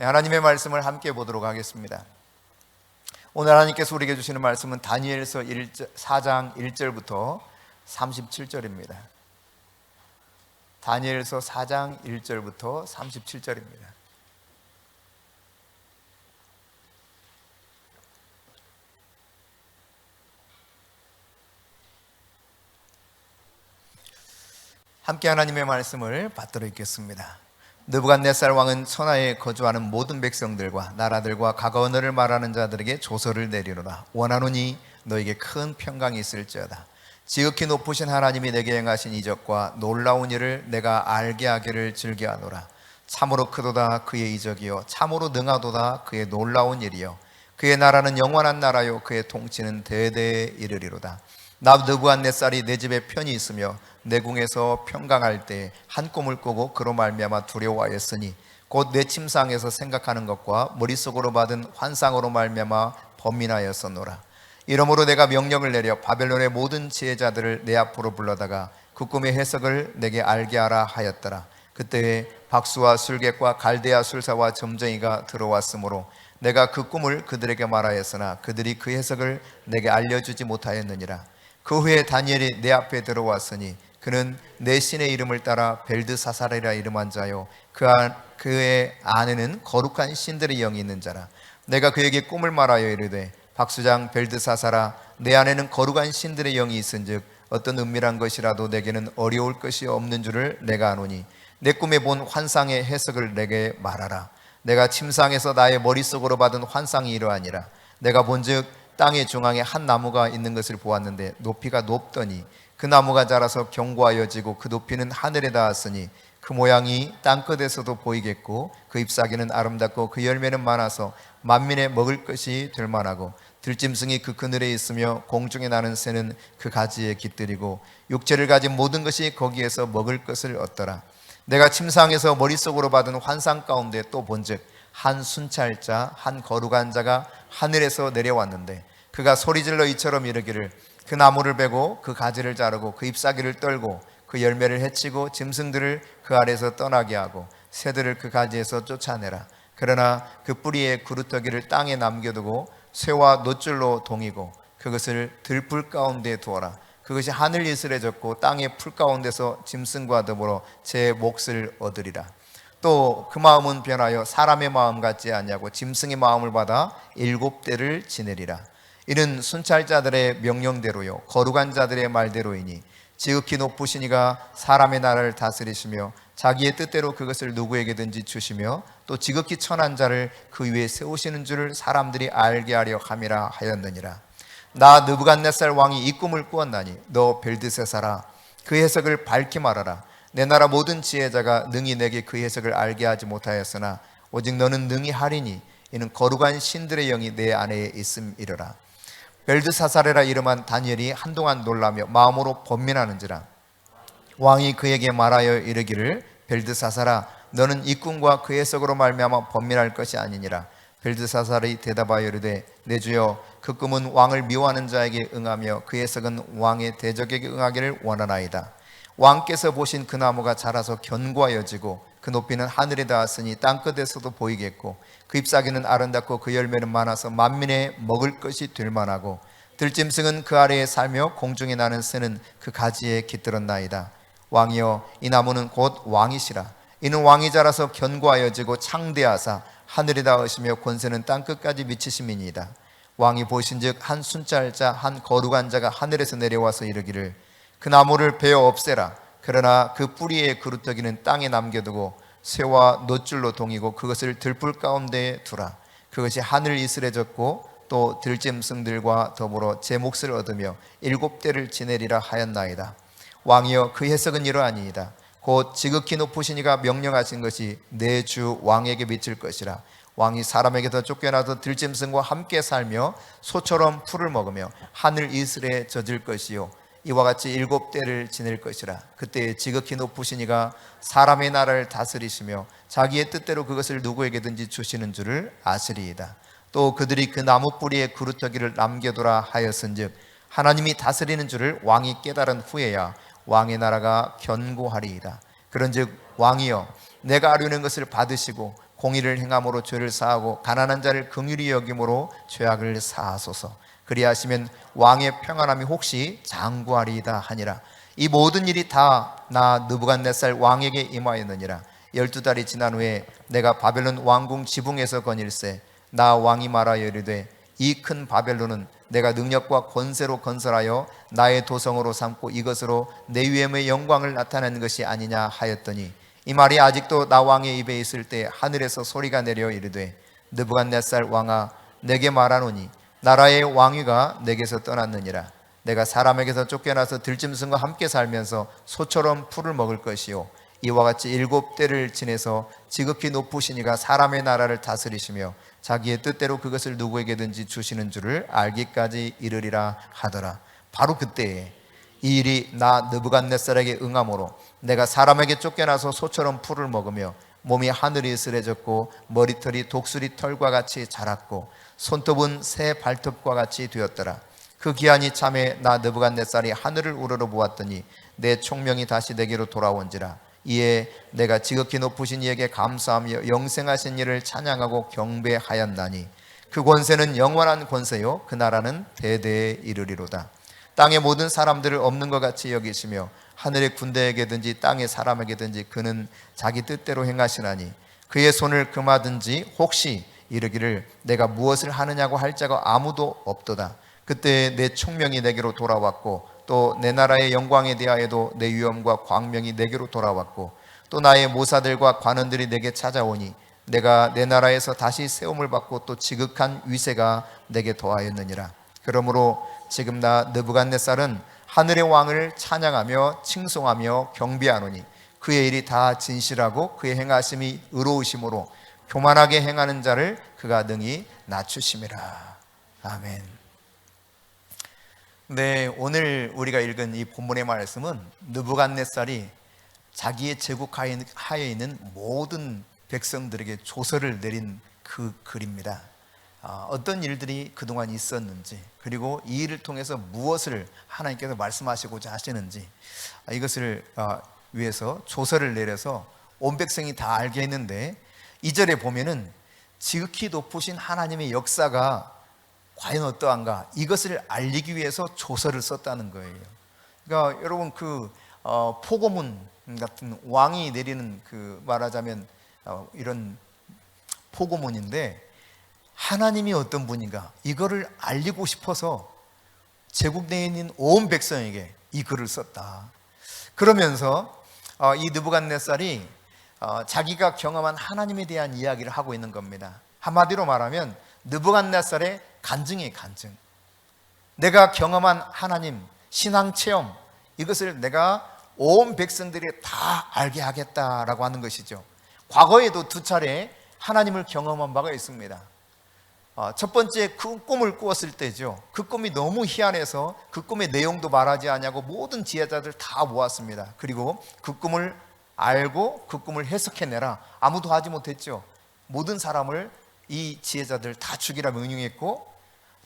하나님의 말씀을 함께 보도록 하겠습니다. 오늘 하나님께서 우리에게 주시는 말씀은 다니엘서 4장 1절부터 37절입니다. 다니엘서 4장 1절부터 37절입니다. 함께 하나님의 말씀을 받들어 읽겠습니다. 느부갓네살 왕은 천하에 거주하는 모든 백성들과 나라들과 각 언어를 말하는 자들에게 조서를 내리노라. 원하노니 너에게 큰 평강이 있을지어다. 지극히 높으신 하나님이 내게 행하신 이적과 놀라운 일을 내가 알게 하기를 즐겨하노라. 참으로 크도다 그의 이적이요 참으로 능하도다 그의 놀라운 일이요 그의 나라는 영원한 나라요 그의 통치는 대대에 이르리로다. 나 느부갓네살이 내 집에 편히 있으며 내 궁에서 평강할 때 한 꿈을 꾸고 그로 말미암아 두려워하였으니 곧 내 침상에서 생각하는 것과 머릿속으로 받은 환상으로 말미암아 범민하였었노라. 이러므로 내가 명령을 내려 바벨론의 모든 지혜자들을 내 앞으로 불러다가 그 꿈의 해석을 내게 알게 하라 하였더라. 그때에 박수와 술객과 갈대아 술사와 점쟁이가 들어왔으므로 내가 그 꿈을 그들에게 말하였으나 그들이 그 해석을 내게 알려주지 못하였느니라. 그 후에 다니엘이 내 앞에 들어왔으니 그는 내 신의 이름을 따라 벨드사살이라 이름한 자요 그의 안에는 거룩한 신들의 영이 있는 자라. 내가 그에게 꿈을 말하여 이르되 박수장 벨드사살아 내 안에는 거룩한 신들의 영이 있은즉 어떤 은밀한 것이라도 내게는 어려울 것이 없는 줄을 내가 아노니 내 꿈에 본 환상의 해석을 내게 말하라. 내가 침상에서 나의 머릿속으로 받은 환상이 이러하니라. 내가 본즉 땅의 중앙에 한 나무가 있는 것을 보았는데 높이가 높더니 그 나무가 자라서 견고하여지고 그 높이는 하늘에 닿았으니 그 모양이 땅끝에서도 보이겠고 그 잎사귀는 아름답고 그 열매는 많아서 만민의 먹을 것이 될 만하고 들짐승이 그 그늘에 있으며 공중에 나는 새는 그 가지에 깃들이고 육체를 가진 모든 것이 거기에서 먹을 것을 얻더라. 내가 침상에서 머릿속으로 받은 환상 가운데 또 본즉 한 순찰자 한 거룩한 자가 하늘에서 내려왔는데 그가 소리질러 이처럼 이르기를 그 나무를 베고 그 가지를 자르고 그 잎사귀를 떨고 그 열매를 해치고 짐승들을 그 아래에서 떠나게 하고 새들을 그 가지에서 쫓아내라. 그러나 그 뿌리의 구루터기를 땅에 남겨두고 쇠와 놋줄로 동이고 그것을 들풀 가운데 두어라. 그것이 하늘 이슬에 젖고 땅의 풀 가운데서 짐승과 더불어 제 몫을 얻으리라. 또 그 마음은 변하여 사람의 마음 같지 아니하고 짐승의 마음을 받아 7대를 지내리라. 이는 순찰자들의 명령대로요 거룩한 자들의 말대로이니 지극히 높으신 이가 사람의 나라를 다스리시며 자기의 뜻대로 그것을 누구에게든지 주시며 또 지극히 천한 자를 그 위에 세우시는 줄을 사람들이 알게 하려 함이라 하였느니라. 나 느부갓네살 왕이 이 꿈을 꾸었나니 너 벨드세살아 그 해석을 밝히 말하라. 내 나라 모든 지혜자가 능히 내게 그 해석을 알게 하지 못하였으나 오직 너는 능히 하리니 이는 거룩한 신들의 영이 내 안에 있음이로라. 벨드사살이라 이름한 다니엘이 한동안 놀라며 마음으로 번민하는지라. 왕이 그에게 말하여 이르기를 벨드사살아 너는 이 꿈과 그 해석으로 말미암아 번민할 것이 아니니라. 벨드사살이 대답하여 이르되 내 주여 그 꿈은 왕을 미워하는 자에게 응하며 그 해석은 왕의 대적에게 응하기를 원하나이다. 왕께서 보신 그 나무가 자라서 견고하여지고 그 높이는 하늘에 닿았으니 땅끝에서도 보이겠고 그 잎사귀는 아름답고 그 열매는 많아서 만민의 먹을 것이 될 만하고 들짐승은 그 아래에 살며 공중에 나는 새는 그 가지에 깃들었나이다. 왕이여 이 나무는 곧 왕이시라. 이는 왕이 자라서 견고하여지고 창대하사 하늘에 닿으시며 권세는 땅끝까지 미치심이니이다. 왕이 보신즉 한 순찰자 한 거룩한 자가 하늘에서 내려와서 이르기를 그 나무를 베어 없애라. 그러나 그 뿌리의 그루터기는 땅에 남겨두고 쇠와 놋줄로 동이고 그것을 들풀 가운데에 두라. 그것이 하늘 이슬에 젖고 또 들짐승들과 더불어 제 몫을 얻으며 7대를 지내리라 하였나이다. 왕이여 그 해석은 이러하니이다. 곧 지극히 높으신 이가 명령하신 것이 내 주 왕에게 미칠 것이라. 왕이 사람에게서 쫓겨나서 들짐승과 함께 살며 소처럼 풀을 먹으며 하늘 이슬에 젖을 것이요 이와 같이 7대를 지낼 것이라. 그때 지극히 높으신 이가 사람의 나라를 다스리시며 자기의 뜻대로 그것을 누구에게든지 주시는 줄을 아시리이다. 또 그들이 그 나무 뿌리에 그루터기를 남겨두라 하였은즉 하나님이 다스리는 줄을 왕이 깨달은 후에야 왕의 나라가 견고하리이다. 그런즉 왕이여 내가 아뢰는 것을 받으시고 공의를 행함으로 죄를 사하고 가난한 자를 긍휼히 여김으로 죄악을 사하소서. 그리하시면 왕의 평안함이 혹시 장구하리이다 하니라. 이 모든 일이 다 나 느부갓네살 왕에게 임하였느니라. 12달이 지난 후에 내가 바벨론 왕궁 지붕에서 거닐세 나 왕이 말하여 이르되 이 큰 바벨론은 내가 능력과 권세로 건설하여 나의 도성으로 삼고 이것으로 내 위엄의 영광을 나타내는 것이 아니냐 하였더니 이 말이 아직도 나 왕의 입에 있을 때 하늘에서 소리가 내려 이르되 느부갓네살 왕아 내게 말하노니 나라의 왕위가 내게서 떠났느니라. 내가 사람에게서 쫓겨나서 들짐승과 함께 살면서 소처럼 풀을 먹을 것이요 이와 같이 7대를 지내서 지극히 높으신 이가 사람의 나라를 다스리시며 자기의 뜻대로 그것을 누구에게든지 주시는 줄을 알기까지 이르리라 하더라. 바로 그때에 이 일이 나 느부갓네살에게 응함으로 내가 사람에게 쫓겨나서 소처럼 풀을 먹으며 몸이 하늘이 쓰레졌고 머리털이 독수리 털과 같이 자랐고 손톱은 새 발톱과 같이 되었더라. 그 기한이 참에 나 느부갓네살이 하늘을 우러러 보았더니 내 총명이 다시 내게로 돌아온지라. 이에 내가 지극히 높으신 이에게 감사하며 영생하신 이를 찬양하고 경배하였나니 그 권세는 영원한 권세요 그 나라는 대대에 이르리로다. 땅의 모든 사람들을 없는 것 같이 여기시며 하늘의 군대에게든지 땅의 사람에게든지 그는 자기 뜻대로 행하시나니 그의 손을 금하든지 혹시 이르기를 내가 무엇을 하느냐고 할 자가 아무도 없도다. 그때 내 총명이 내게로 돌아왔고 또 내 나라의 영광에 대하여도 내 위엄과 광명이 내게로 돌아왔고 또 나의 모사들과 관원들이 내게 찾아오니 내가 내 나라에서 다시 세움을 받고 또 지극한 위세가 내게 더하였느니라. 그러므로 지금 나 느부갓네살은 하늘의 왕을 찬양하며 칭송하며 경배하노니 그의 일이 다 진실하고 그의 행하심이 의로우심으로 교만하게 행하는 자를 그가 능히 낮추심이라. 아멘. 네, 오늘 우리가 읽은 이 본문의 말씀은 느부갓네살이 자기의 제국하에 있는 모든 백성들에게 조서를 내린 그 글입니다. 어떤 일들이 그동안 있었는지, 그리고 이 일을 통해서 무엇을 하나님께서 말씀하시고자 하시는지, 이것을 위해서 조서를 내려서 온 백성이 다 알게 했는데, 2절에 보면은 지극히 높으신 하나님의 역사가 과연 어떠한가, 이것을 알리기 위해서 조서를 썼다는 거예요. 그러니까 여러분, 그 포고문 같은 왕이 내리는 그 말하자면 이런 포고문인데, 하나님이 어떤 분인가 이거를 알리고 싶어서 제국 내에 있는 온 백성에게 이 글을 썼다. 그러면서 이 느부갓네살이 자기가 경험한 하나님에 대한 이야기를 하고 있는 겁니다. 한마디로 말하면 느부갓네살의 간증이에요. 간증. 내가 경험한 하나님 신앙 체험, 이것을 내가 온 백성들이 다 알게 하겠다라고 하는 것이죠. 과거에도 2차례 하나님을 경험한 바가 있습니다. 첫 번째, 그 꿈을 꾸었을 때죠. 그 꿈이 너무 희한해서 그 꿈의 내용도 말하지 않냐고 모든 지혜자들 다 모았습니다. 그리고 그 꿈을 알고 그 꿈을 해석해내라. 아무도 하지 못했죠. 모든 사람을 이 지혜자들 다 죽이라 명령했고,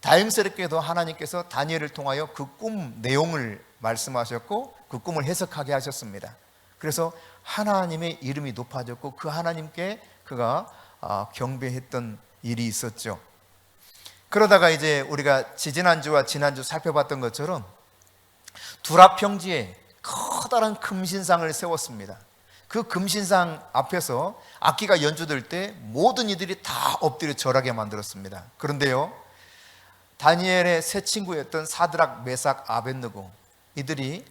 다행스럽게도 하나님께서 다니엘을 통하여 그 꿈 내용을 말씀하셨고 그 꿈을 해석하게 하셨습니다. 그래서 하나님의 이름이 높아졌고 그 하나님께 그가 경배했던 일이 있었죠. 그러다가 이제 우리가 지지난주와 지난주 살펴봤던 것처럼 두라평지에 커다란 금신상을 세웠습니다. 그 금신상 앞에서 악기가 연주될 때 모든 이들이 다 엎드려 절하게 만들었습니다. 그런데요, 다니엘의 세 친구였던 사드락, 메삭, 아벳느고, 이들이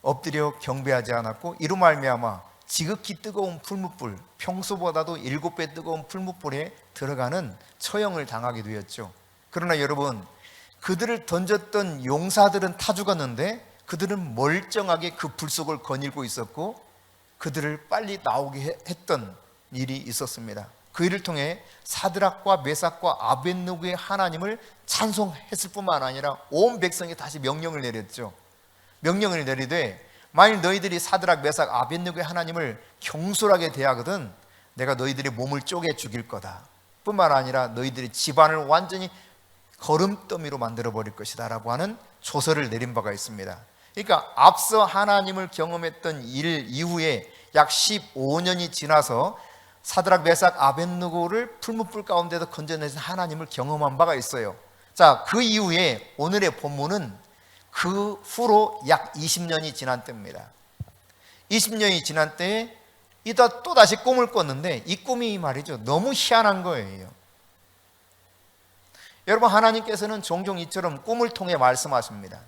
엎드려 경배하지 않았고 이로 말미암아 지극히 뜨거운 풀무불, 평소보다도 7배 뜨거운 풀무불에 들어가는 처형을 당하게 되었죠. 그러나 여러분, 그들을 던졌던 용사들은 타 죽었는데 그들은 멀쩡하게 그 불 속을 거닐고 있었고 그들을 빨리 나오게 했던 일이 있었습니다. 그 일을 통해 사드락과 메삭과 아벳느고의 하나님을 찬송했을 뿐만 아니라 온 백성이 다시 명령을 내렸죠. 명령을 내리되 만일 너희들이 사드락, 메삭, 아벳느고의 하나님을 경솔하게 대하거든 내가 너희들의 몸을 쪼개 죽일 거다. 뿐만 아니라 너희들의 집안을 완전히 거름더미로 만들어버릴 것이다 라고 하는 조서를 내린 바가 있습니다. 그러니까 앞서 하나님을 경험했던 일 이후에 약 15년이 지나서 사드락 메삭 아벳느고를 풀무불 가운데서 건져내신 하나님을 경험한 바가 있어요. 자, 그 이후에 오늘의 본문은 그 후로 약 20년이 지난 때입니다. 20년이 지난 때에 이따 또 다시 꿈을 꿨는데 이 꿈이 말이죠, 너무 희한한 거예요. 여러분, 하나님께서는 종종 이처럼 꿈을 통해 말씀하십니다.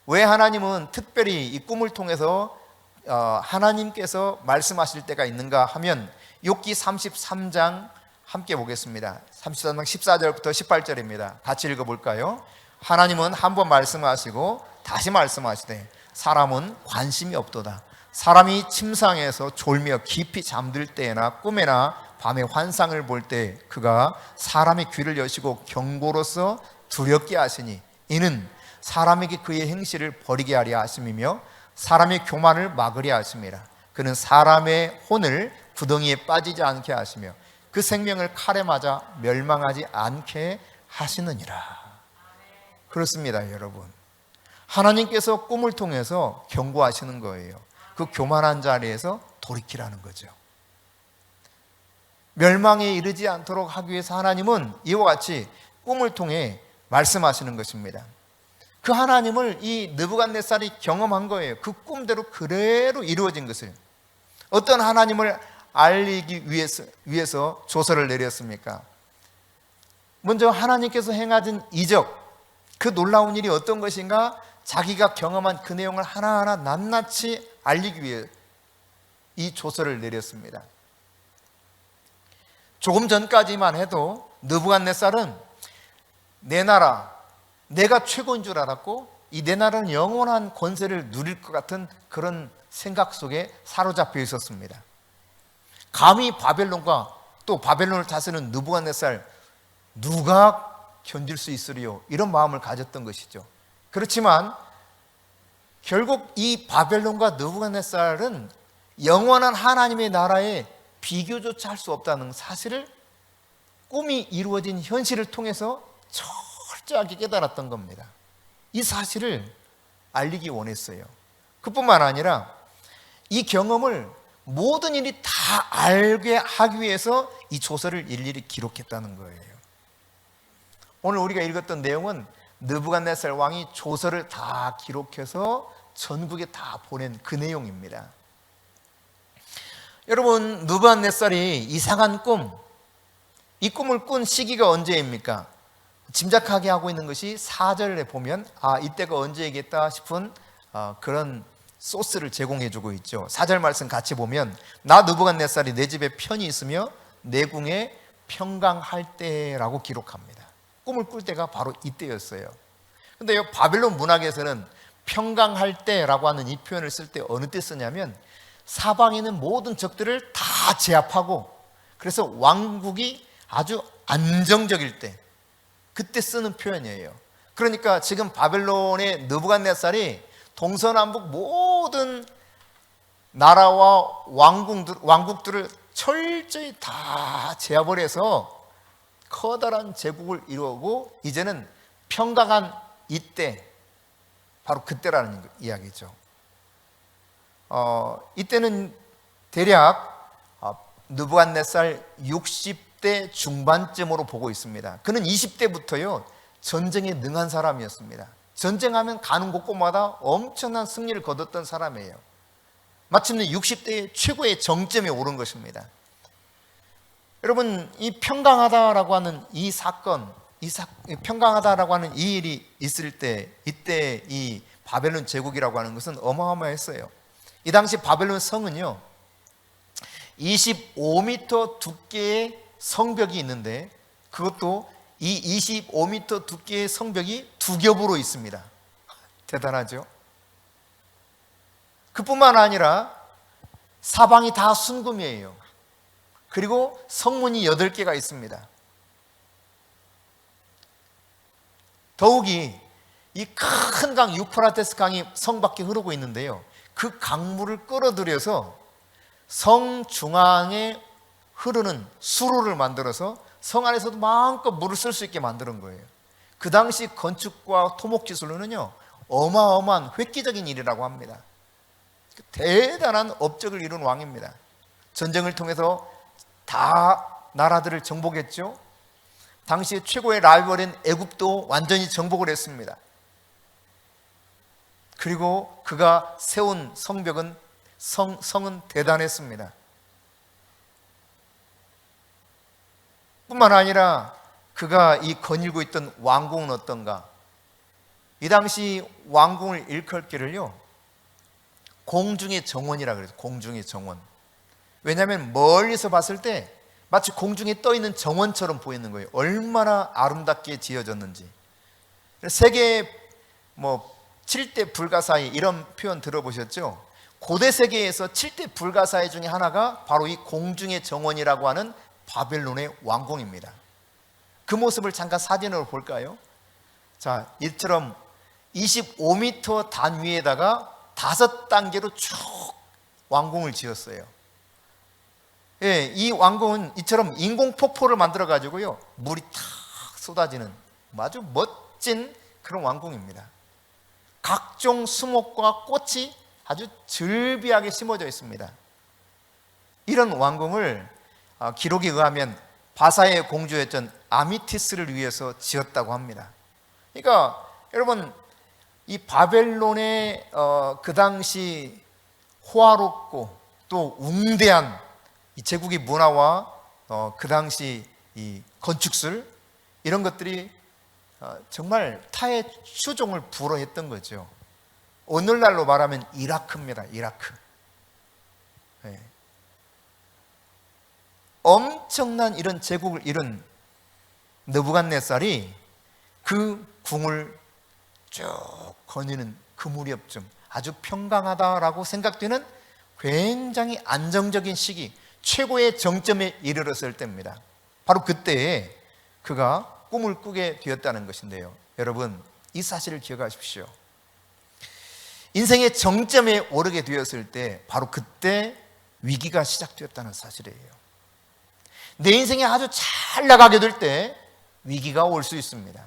왜 하나님은 특별히 이 꿈을 통해서 하나님께서 말씀하실 때가 있는가 하면 욥기 33장 함께 보겠습니다. 33장 14절부터 18절입니다. 같이 읽어볼까요? 하나님은 한 번 말씀하시고 다시 말씀하시되 사람은 관심이 없도다. 사람이 침상에서 졸며 깊이 잠들 때나 꿈에나 밤에 환상을 볼 때 그가 사람의 귀를 여시고 경고로서 두렵게 하시니 이는 사람에게 그의 행실을 버리게 하려 하심이며 사람의 교만을 막으려 하심이라. 그는 사람의 혼을 구덩이에 빠지지 않게 하시며 그 생명을 칼에 맞아 멸망하지 않게 하시느니라. 그렇습니다, 여러분. 하나님께서 꿈을 통해서 경고하시는 거예요. 그 교만한 자리에서 돌이키라는 거죠. 멸망에 이르지 않도록 하기 위해서 하나님은 이와 같이 꿈을 통해 말씀하시는 것입니다. 그 하나님을 이 느부갓네살이 경험한 거예요. 그 꿈대로 그대로 이루어진 것을. 어떤 하나님을 알리기 위해서 조서를 내렸습니까? 먼저 하나님께서 행하신 이적, 그 놀라운 일이 어떤 것인가 자기가 경험한 그 내용을 하나하나 낱낱이 알리기 위해 이 조서를 내렸습니다. 조금 전까지만 해도 느부갓네살은 내 나라, 내가 최고인 줄 알았고 이 내 나라는 영원한 권세를 누릴 것 같은 그런 생각 속에 사로잡혀 있었습니다. 감히 바벨론과 또 바벨론을 다스리는 느부갓네살 누가 견딜 수 있으리요? 이런 마음을 가졌던 것이죠. 그렇지만 결국 이 바벨론과 느부갓네살은 영원한 하나님의 나라에 비교조차 할 수 없다는 사실을 꿈이 이루어진 현실을 통해서 철저하게 깨달았던 겁니다. 이 사실을 알리기 원했어요. 그뿐만 아니라 이 경험을 모든 일이 다 알게 하기 위해서 이 조서를 일일이 기록했다는 거예요. 오늘 우리가 읽었던 내용은 느부갓네살 왕이 조서를 다 기록해서 전국에 다 보낸 그 내용입니다. 여러분, 느부갓네살이 이상한 꿈, 이 꿈을 꾼 시기가 언제입니까? 짐작하게 하고 있는 것이 4절에 보면 이때가 언제이겠다 싶은 그런 소스를 제공해 주고 있죠. 4절 말씀 같이 보면 나 느부갓네살이 내 집에 편히 있으며 내 궁에 평강할 때라고 기록합니다. 꿈을 꿀 때가 바로 이때였어요. 근데 바벨론 문학에서는 평강할 때라고 하는 이 표현을 쓸 때 어느 때 쓰냐면 사방에 있는 모든 적들을 다 제압하고 그래서 왕국이 아주 안정적일 때 그때 쓰는 표현이에요. 그러니까 지금 바벨론의 느부갓네살이 동서남북 모든 나라와 왕국들을 철저히 다 제압을 해서 커다란 제국을 이루고 이제는 평강한 이때, 바로 그때라는 이야기죠. 이때는 대략 느부갓네살 60대 중반쯤으로 보고 있습니다. 그는 20대부터요 전쟁에 능한 사람이었습니다. 전쟁하면 가는 곳곳마다 엄청난 승리를 거뒀던 사람이에요. 마침내 60대의 최고의 정점에 오른 것입니다. 여러분, 이 평강하다라고 하는 이 사건, 평강하다라고 하는 이 일이 있을 때, 이때 이 바벨론 제국이라고 하는 것은 어마어마했어요. 이 당시 바벨론 성은요 25m 두께의 성벽이 있는데 그것도 이 25m 두께의 성벽이 두 겹으로 있습니다. 대단하죠? 그뿐만 아니라 사방이 다 순금이에요. 그리고 성문이 8개가 있습니다. 더욱이 이 큰 강 유프라테스 강이 성 밖에 흐르고 있는데요, 그 강물을 끌어들여서 성 중앙에 흐르는 수로를 만들어서 성 안에서도 마음껏 물을 쓸 수 있게 만드는 거예요. 그 당시 건축과 토목 기술로는요 어마어마한 획기적인 일이라고 합니다. 대단한 업적을 이룬 왕입니다. 전쟁을 통해서 다 나라들을 정복했죠. 당시 최고의 라이벌인 애굽도 완전히 정복을 했습니다. 그리고 그가 세운 성벽은 성은 대단했습니다. 뿐만 아니라 그가 이 거닐고 있던 왕궁은 어떤가? 이 당시 왕궁을 일컬기를요, 공중의 정원이라 그래서 공중의 정원. 왜냐하면 멀리서 봤을 때 마치 공중에 떠 있는 정원처럼 보이는 거예요. 얼마나 아름답게 지어졌는지. 세계 7대 불가사의 이런 표현 들어보셨죠? 고대 세계에서 7대 불가사의 중에 하나가 바로 이 공중의 정원이라고 하는 바벨론의 왕궁입니다. 그 모습을 잠깐 사진으로 볼까요? 자, 이처럼 25m 단위에다가 5단계로 쭉 왕궁을 지었어요. 예, 이 왕궁은 이처럼 인공 폭포를 만들어 가지고요, 물이 탁 쏟아지는 아주 멋진 그런 왕궁입니다. 각종 수목과 꽃이 아주 즐비하게 심어져 있습니다. 이런 왕궁을 기록에 의하면 바사의 공주였던 아미티스를 위해서 지었다고 합니다. 그러니까 여러분, 이 바벨론의 그 당시 호화롭고 또 웅대한 이 제국의 문화와 그 당시 이 건축술, 이런 것들이 정말 타의 추종을 불허했던 거죠. 오늘날로 말하면 이라크입니다. 이라크. 네. 엄청난 이런 제국을 이룬 느부갓네살이 그 궁을 쭉 거니는 그 무렵쯤 아주 평강하다라고 생각되는 굉장히 안정적인 시기, 최고의 정점에 이르렀을 때입니다. 바로 그때에 그가 꿈을 꾸게 되었다는 것인데요, 여러분, 이 사실을 기억하십시오. 인생의 정점에 오르게 되었을 때 바로 그때 위기가 시작되었다는 사실이에요. 내 인생이 아주 잘 나가게 될 때 위기가 올 수 있습니다.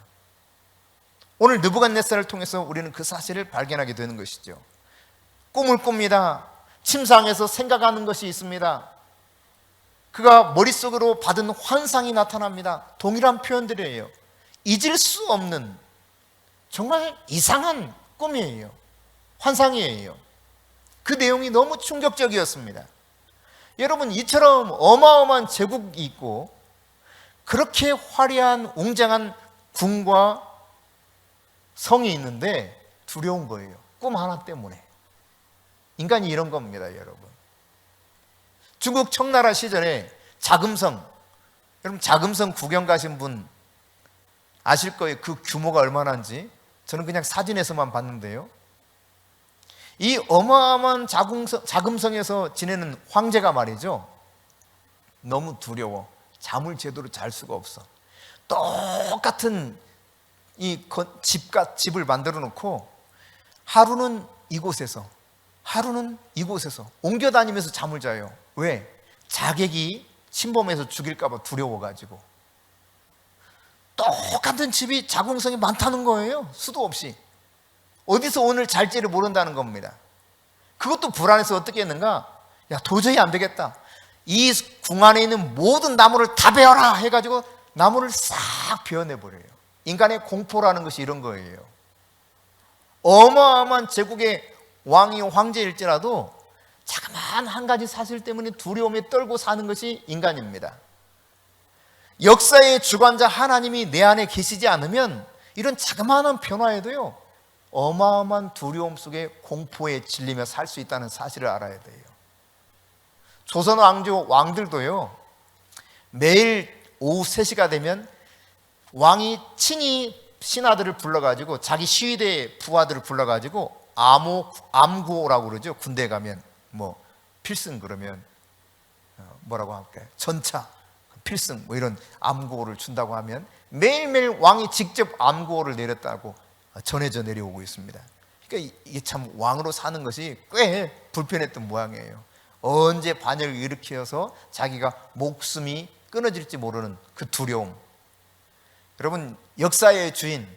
오늘 느부갓네살을 통해서 우리는 그 사실을 발견하게 되는 것이죠. 꿈을 꿉니다. 침상에서 생각하는 것이 있습니다. 그가 머릿속으로 받은 환상이 나타납니다. 동일한 표현들이에요. 잊을 수 없는 정말 이상한 꿈이에요. 환상이에요. 그 내용이 너무 충격적이었습니다. 여러분, 이처럼 어마어마한 제국이 있고 그렇게 화려한 웅장한 궁과 성이 있는데 두려운 거예요. 꿈 하나 때문에. 인간이 이런 겁니다, 여러분. 중국 청나라 시절에 자금성, 여러분 자금성 구경 가신 분 아실 거예요. 그 규모가 얼마나인지. 저는 그냥 사진에서만 봤는데요, 이 어마어마한 자금성에서 지내는 황제가 말이죠, 너무 두려워. 잠을 제대로 잘 수가 없어. 똑같은 이 집을 만들어 놓고 하루는 이곳에서 하루는 이곳에서 옮겨 다니면서 잠을 자요. 왜? 자객이 침범해서 죽일까 봐 두려워가지고. 똑같은 집이 자궁성이 많다는 거예요. 수도 없이. 어디서 오늘 잘지를 모른다는 겁니다. 그것도 불안해서 어떻게 했는가? 야, 도저히 안 되겠다. 이 궁 안에 있는 모든 나무를 다 베어라 해가지고 나무를 싹 베어내버려요. 인간의 공포라는 것이 이런 거예요. 어마어마한 제국의 왕이 황제일지라도 자그마한 한 가지 사실 때문에 두려움에 떨고 사는 것이 인간입니다. 역사의 주관자 하나님이 내 안에 계시지 않으면 이런 자그마한 변화에도요, 어마어마한 두려움 속에 공포에 질리며 살 수 있다는 사실을 알아야 돼요. 조선 왕들도요, 매일 오후 3시가 되면 왕이 친히 신하들을 불러가지고, 자기 시위대 부하들을 불러가지고 암구호라고 그러죠. 군대에 가면 필승 그러면 뭐라고 할까요? 전차 필승 이런 암구호를 준다고 하면 매일매일 왕이 직접 암구호를 내렸다고 전해져 내려오고 있습니다. 그러니까 이게 참 왕으로 사는 것이 꽤 불편했던 모양이에요. 언제 반역을 일으켜서 자기가 목숨이 끊어질지 모르는 그 두려움. 여러분, 역사의 주인,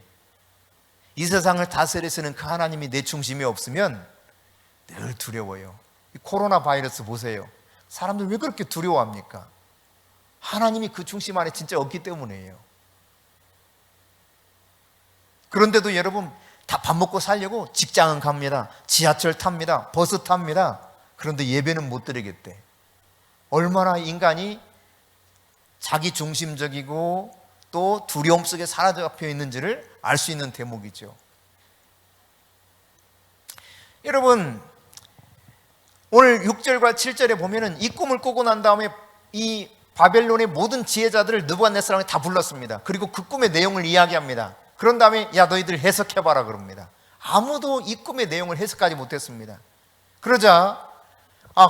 이 세상을 다스리시는 그 하나님이 내 중심에 없으면 늘 두려워요. 이 코로나 바이러스 보세요. 사람들 왜 그렇게 두려워합니까? 하나님이 그 중심 안에 진짜 없기 때문이에요. 그런데도 여러분, 다 밥 먹고 살려고 직장은 갑니다. 지하철 탑니다. 버스 탑니다. 그런데 예배는 못 드리겠대. 얼마나 인간이 자기 중심적이고 또 두려움 속에 사로잡혀 있는지를 알 수 있는 대목이죠. 여러분, 오늘 6절과 7절에 보면은 이 꿈을 꾸고 난 다음에 이 바벨론의 모든 지혜자들을 느부갓네살왕이 다 불렀습니다. 그리고 그 꿈의 내용을 이야기합니다. 그런 다음에 야, 너희들 해석해봐라 그럽니다. 아무도 이 꿈의 내용을 해석하지 못했습니다. 그러자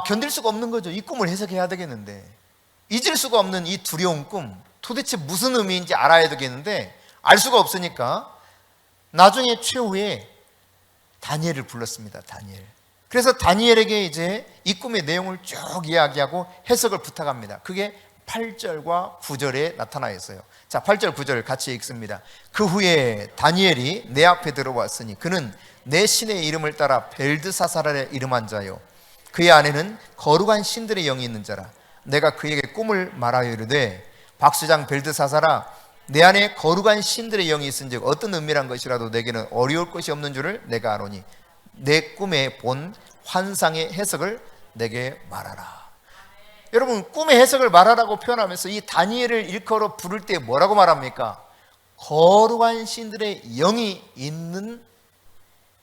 견딜 수가 없는 거죠. 이 꿈을 해석해야 되겠는데, 잊을 수가 없는 이 두려운 꿈, 도대체 무슨 의미인지 알아야 되겠는데 알 수가 없으니까 나중에 최후에 다니엘을 불렀습니다. 다니엘. 그래서 다니엘에게 이제 이 꿈의 내용을 쭉 이야기하고 해석을 부탁합니다. 그게 8절과 9절에 나타나 있어요. 자, 8절 9절 같이 읽습니다. 그 후에 다니엘이 내 앞에 들어왔으니 그는 내 신의 이름을 따라 벨드사사라의 이름한 자요, 그의 안에는 거룩한 신들의 영이 있는 자라. 내가 그에게 꿈을 말하여 이르되 박수장 벨드사사라, 내 안에 거룩한 신들의 영이 있은즉 어떤 은밀한 것이라도 내게는 어려울 것이 없는 줄을 내가 아노니 내 꿈에 본 환상의 해석을 내게 말하라. 여러분, 꿈의 해석을 말하라고 표현하면서 이 다니엘을 일컬어 부를 때 뭐라고 말합니까? 거룩한 신들의 영이 있는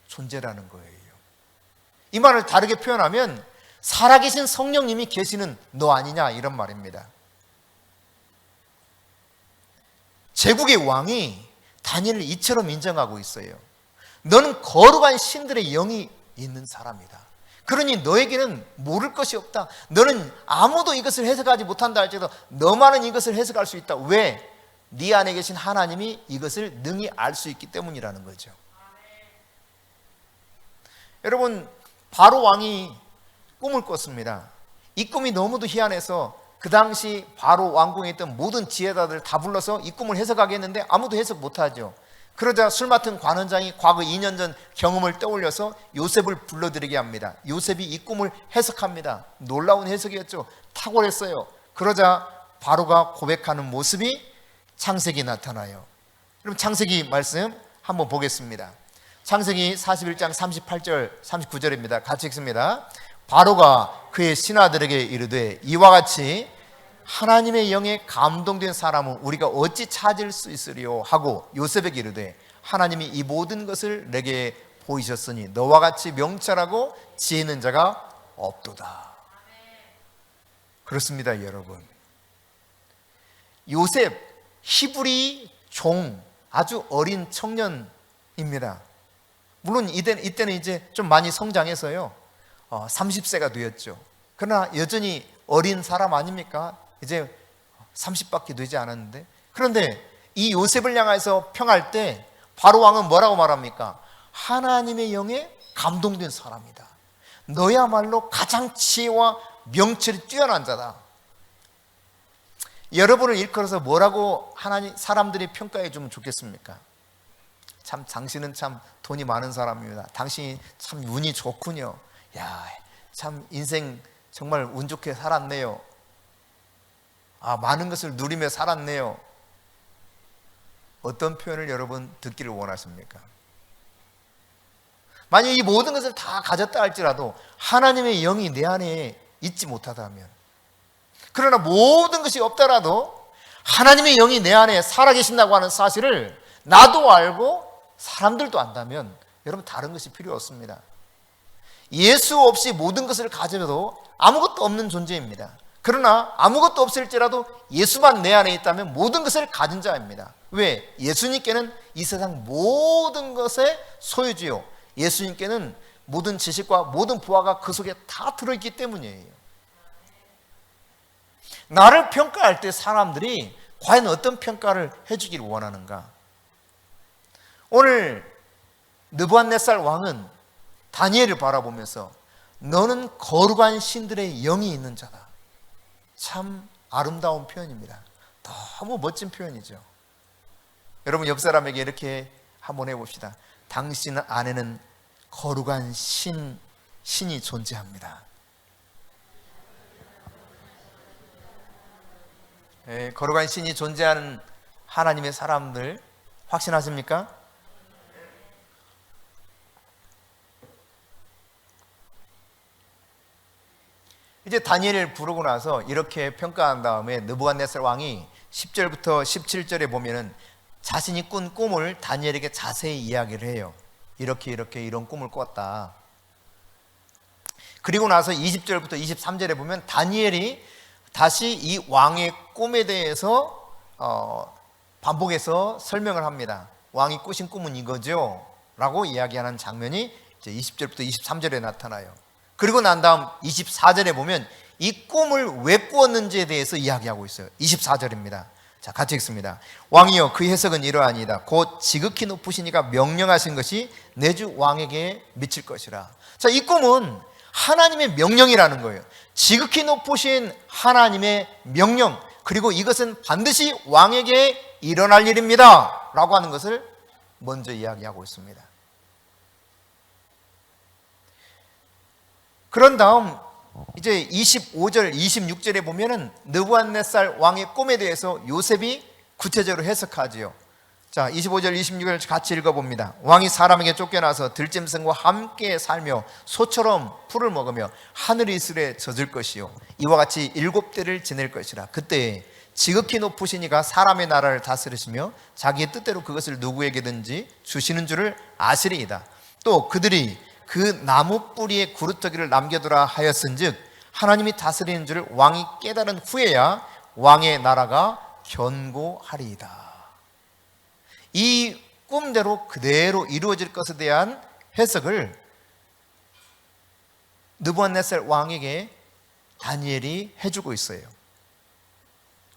존재라는 거예요. 이 말을 다르게 표현하면 살아계신 성령님이 계시는 너 아니냐, 이런 말입니다. 제국의 왕이 다니엘을 이처럼 인정하고 있어요. 너는 거룩한 신들의 영이 있는 사람이다. 그러니 너에게는 모를 것이 없다. 너는 아무도 이것을 해석하지 못한다 할지라도 너만은 이것을 해석할 수 있다. 왜? 네 안에 계신 하나님이 이것을 능히 알 수 있기 때문이라는 거죠. 여러분, 바로 왕이 꿈을 꿨습니다. 이 꿈이 너무도 희한해서 그 당시 바로 왕궁에 있던 모든 지혜자들 다 불러서 이 꿈을 해석하게 했는데 아무도 해석 못하죠. 그러자 술 맡은 관원장이 과거 2년 전 경험을 떠올려서 요셉을 불러들이게 합니다. 요셉이 이 꿈을 해석합니다. 놀라운 해석이었죠. 탁월했어요. 그러자 바로가 고백하는 모습이 창세기 나타나요. 그럼 창세기 말씀 한번 보겠습니다. 창세기 41장 38절 39절입니다. 같이 읽습니다. 바로가 그의 신하들에게 이르되 이와 같이 하나님의 영에 감동된 사람은 우리가 어찌 찾을 수 있으리요 하고 요셉에게 이르되 하나님이 이 모든 것을 내게 보이셨으니 너와 같이 명철하고 지혜 있는 자가 없도다. 그렇습니다, 여러분. 요셉, 히브리 종, 아주 어린 청년입니다. 물론 이때는 이제 좀 많이 성장해서요 30세가 되었죠. 그러나 여전히 어린 사람 아닙니까? 이제 30밖에 되지 않았는데, 그런데 이 요셉을 향해서 평할 때 바로 왕은 뭐라고 말합니까? 하나님의 영에 감동된 사람이다. 너야말로 가장 지혜와 명철이 뛰어난 자다. 여러분을 일컬어서 뭐라고 사람들이 평가해 주면 좋겠습니까? 참 당신은 참 돈이 많은 사람입니다. 당신이 참 운이 좋군요. 야, 참 인생 정말 운 좋게 살았네요. 많은 것을 누리며 살았네요. 어떤 표현을 여러분 듣기를 원하십니까? 만약 이 모든 것을 다 가졌다 할지라도 하나님의 영이 내 안에 있지 못하다면, 그러나 모든 것이 없더라도 하나님의 영이 내 안에 살아계신다고 하는 사실을 나도 알고 사람들도 안다면 여러분 다른 것이 필요 없습니다. 예수 없이 모든 것을 가져도 아무것도 없는 존재입니다. 그러나 아무것도 없을지라도 예수만 내 안에 있다면 모든 것을 가진 자입니다. 왜? 예수님께는 이 세상 모든 것의 소유주요, 예수님께는 모든 지식과 모든 부하가 그 속에 다 들어있기 때문이에요. 나를 평가할 때 사람들이 과연 어떤 평가를 해주기를 원하는가? 오늘 느부갓네살 왕은 다니엘을 바라보면서 너는 거룩한 신들의 영이 있는 자다. 참 아름다운 표현입니다. 너무 멋진 표현이죠. 여러분, 옆 사람에게 이렇게 한번 해봅시다. 당신 안에는 거룩한 신이 존재합니다. 거룩한 신이 존재하는 하나님의 사람들 확신하십니까? 이제 다니엘을 부르고 나서 이렇게 평가한 다음에 느부갓네살 왕이 10절부터 17절에 보면은 자신이 꾼 꿈을 다니엘에게 자세히 이야기를 해요. 이렇게 이런 꿈을 꿨다. 그리고 나서 20절부터 23절에 보면 다니엘이 다시 이 왕의 꿈에 대해서 반복해서 설명을 합니다. 왕이 꾸신 꿈은 이거죠 라고 이야기하는 장면이 이제 20절부터 23절에 나타나요. 그리고 난 다음 24절에 보면 이 꿈을 왜 꾸었는지에 대해서 이야기하고 있어요. 24절입니다. 자, 같이 읽습니다. 왕이여, 그 해석은 이러하니이다. 곧 지극히 높으신 이가 명령하신 것이 내 주 왕에게 미칠 것이라. 자, 이 꿈은 하나님의 명령이라는 거예요. 지극히 높으신 하나님의 명령, 그리고 이것은 반드시 왕에게 일어날 일입니다 라고 하는 것을 먼저 이야기하고 있습니다. 그런 다음 이제 25절, 26절에 보면은 느부갓네살 왕의 꿈에 대해서 요셉이 구체적으로 해석하지요. 자, 25절, 26절 같이 읽어봅니다. 왕이 사람에게 쫓겨나서 들짐승과 함께 살며 소처럼 풀을 먹으며 하늘 이슬에 젖을 것이요 이와 같이 7대를 지낼 것이라. 그때 지극히 높으신 이가 사람의 나라를 다스리시며 자기의 뜻대로 그것을 누구에게든지 주시는 줄을 아시리이다. 또 그들이 그 나무 뿌리에 구루터기를 남겨두라 하였은즉 하나님이 다스리는 줄을 왕이 깨달은 후에야 왕의 나라가 견고하리이다. 이 꿈대로 그대로 이루어질 것에 대한 해석을 느부갓네살 왕에게 다니엘이 해주고 있어요.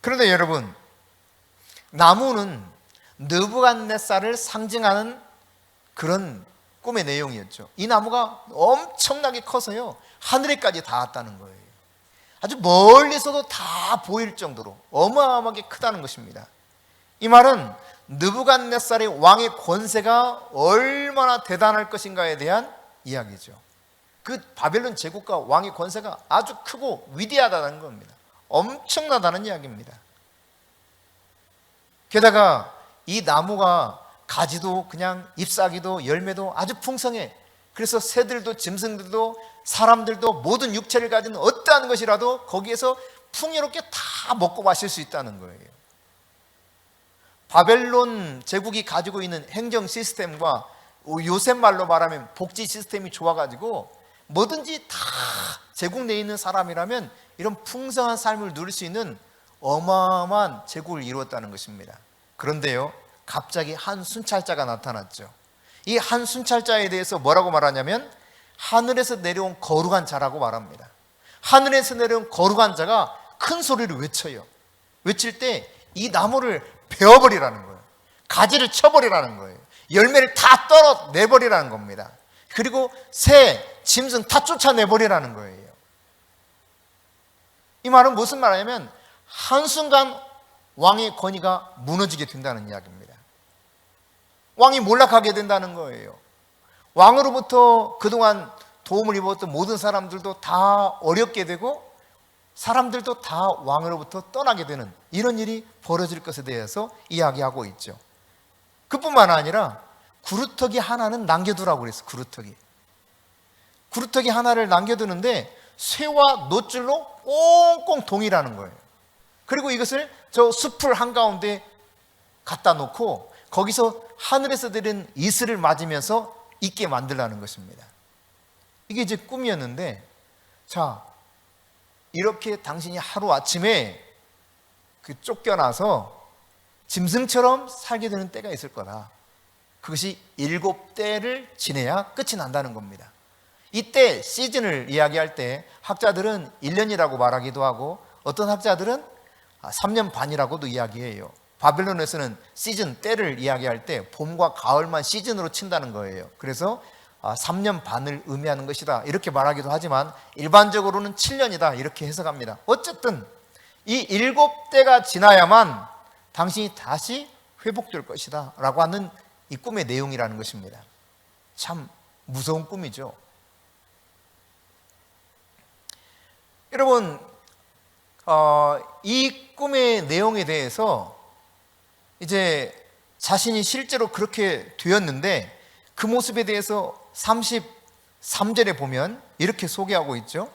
그런데 여러분, 나무는 느부갓네살을 상징하는 그런 꿈의 내용이었죠. 이 나무가 엄청나게 커서요 하늘에까지 닿았다는 거예요. 아주 멀리서도 다 보일 정도로 어마어마하게 크다는 것입니다. 이 말은 느부갓네살의 왕의 권세가 얼마나 대단할 것인가에 대한 이야기죠. 그 바벨론 제국과 왕의 권세가 아주 크고 위대하다는 겁니다. 엄청나다는 이야기입니다. 게다가 이 나무가 가지도 그냥 잎사귀도 열매도 아주 풍성해. 그래서 새들도 짐승들도 사람들도 모든 육체를 가진 어떠한 것이라도 거기에서 풍요롭게 다 먹고 마실 수 있다는 거예요. 바벨론 제국이 가지고 있는 행정 시스템과 요셉 말로 말하면 복지 시스템이 좋아가지고 뭐든지 다 제국 내에 있는 사람이라면 이런 풍성한 삶을 누릴 수 있는 어마어마한 제국을 이루었다는 것입니다. 그런데요, 갑자기 한 순찰자가 나타났죠. 이 한 순찰자에 대해서 뭐라고 말하냐면 하늘에서 내려온 거룩한 자라고 말합니다. 하늘에서 내려온 거룩한 자가 큰 소리를 외쳐요. 외칠 때 이 나무를 베어버리라는 거예요. 가지를 쳐버리라는 거예요. 열매를 다 떨어내버리라는 겁니다. 그리고 새, 짐승 다 쫓아내버리라는 거예요. 이 말은 무슨 말이냐면 한순간 왕의 권위가 무너지게 된다는 이야기입니다. 왕이 몰락하게 된다는 거예요. 왕으로부터 그동안 도움을 입었던 모든 사람들도 다 어렵게 되고 사람들도 다 왕으로부터 떠나게 되는 이런 일이 벌어질 것에 대해서 이야기하고 있죠. 그뿐만 아니라 구루터기 하나는 남겨두라고 그랬어요. 구루터기 하나를 남겨두는데 쇠와 놋줄로 꽁꽁 동이라는 거예요. 그리고 이것을 저 숲을 한가운데 갖다 놓고 거기서 하늘에서 내린 이슬을 맞으면서 있게 만들라는 것입니다. 이게 이제 꿈이었는데, 자, 이렇게 당신이 하루아침에 쫓겨나서 짐승처럼 살게 되는 때가 있을 거다. 그것이 7대를 지내야 끝이 난다는 겁니다. 이때 시즌을 이야기할 때 학자들은 1년이라고 말하기도 하고 어떤 학자들은 3년 반이라고도 이야기해요. 바벨론에서는 시즌, 때를 이야기할 때 봄과 가을만 시즌으로 친다는 거예요. 그래서 3년 반을 의미하는 것이다 이렇게 말하기도 하지만 일반적으로는 7년이다 이렇게 해석합니다. 어쨌든 이 7대가 지나야만 당신이 다시 회복될 것이다 라고 하는 이 꿈의 내용이라는 것입니다. 참 무서운 꿈이죠. 여러분, 이 꿈의 내용에 대해서 이제 자신이 실제로 그렇게 되었는데 그 모습에 대해서 33절에 보면 이렇게 소개하고 있죠.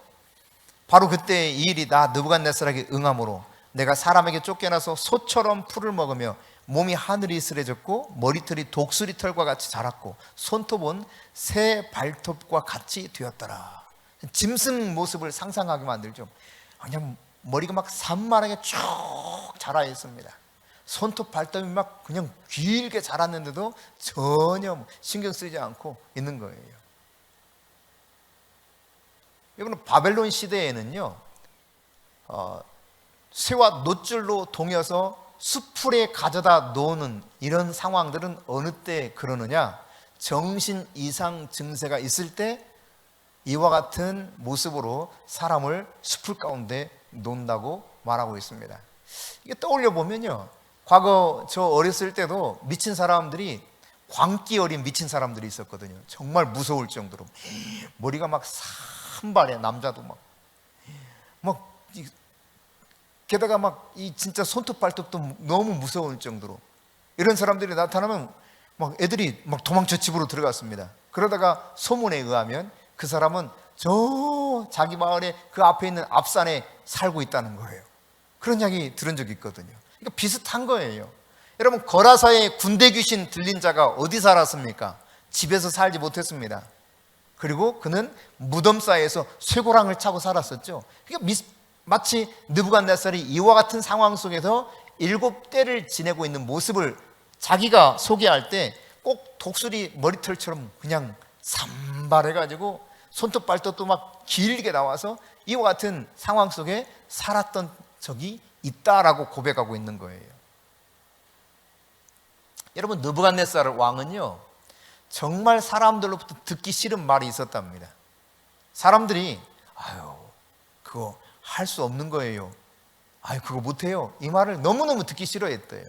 바로 그때 이 일이 나 느부갓네살에게 응함으로 내가 사람에게 쫓겨나서 소처럼 풀을 먹으며 몸이 하늘이 이슬해졌고 머리털이 독수리 털과 같이 자랐고 손톱은 새 발톱과 같이 되었더라. 짐승 모습을 상상하게 만들죠. 그냥 머리가 막 산만하게 쭉 자라 있습니다. 손톱 발톱이 막 그냥 길게 자랐는데도 전혀 신경 쓰지 않고 있는 거예요. 여러분, 바벨론 시대에는요, 쇠와 놋줄로 동여서 수풀에 가져다 놓는 이런 상황들은 어느 때 그러느냐? 정신 이상 증세가 있을 때 이와 같은 모습으로 사람을 수풀 가운데 놓는다고 말하고 있습니다. 이게 떠올려 보면요, 과거 저 어렸을 때도 미친 사람들이, 광기 어린 미친 사람들이 있었거든요. 정말 무서울 정도로 머리가 막 산발에, 남자도 막 게다가 막 이 진짜 손톱 발톱도 너무 무서울 정도로 이런 사람들이 나타나면 막 애들이 막 도망쳐 집으로 들어갔습니다. 그러다가 소문에 의하면 그 사람은 저 자기 마을에 그 앞에 있는 앞산에 살고 있다는 거예요. 그런 이야기 들은 적이 있거든요. 그러니까 비슷한 거예요. 여러분, 거라사의 군대 귀신 들린 자가 어디 살았습니까? 집에서 살지 못했습니다. 그리고 그는 무덤 사이에서 쇠고랑을 차고 살았었죠. 그러니까 마치 느부갓네살이 이와 같은 상황 속에서 7대를 지내고 있는 모습을 자기가 소개할 때 꼭 독수리 머리털처럼 그냥 산발해가지고 손톱 발톱도 막 길게 나와서 이와 같은 상황 속에 살았던 적이 있다라고 고백하고 있는 거예요. 여러분, 느부갓네살 왕은요, 정말 사람들로부터 듣기 싫은 말이 있었답니다. 사람들이 아유, 그거 할 수 없는 거예요. 아유, 그거 못해요. 이 말을 너무너무 듣기 싫어했대요.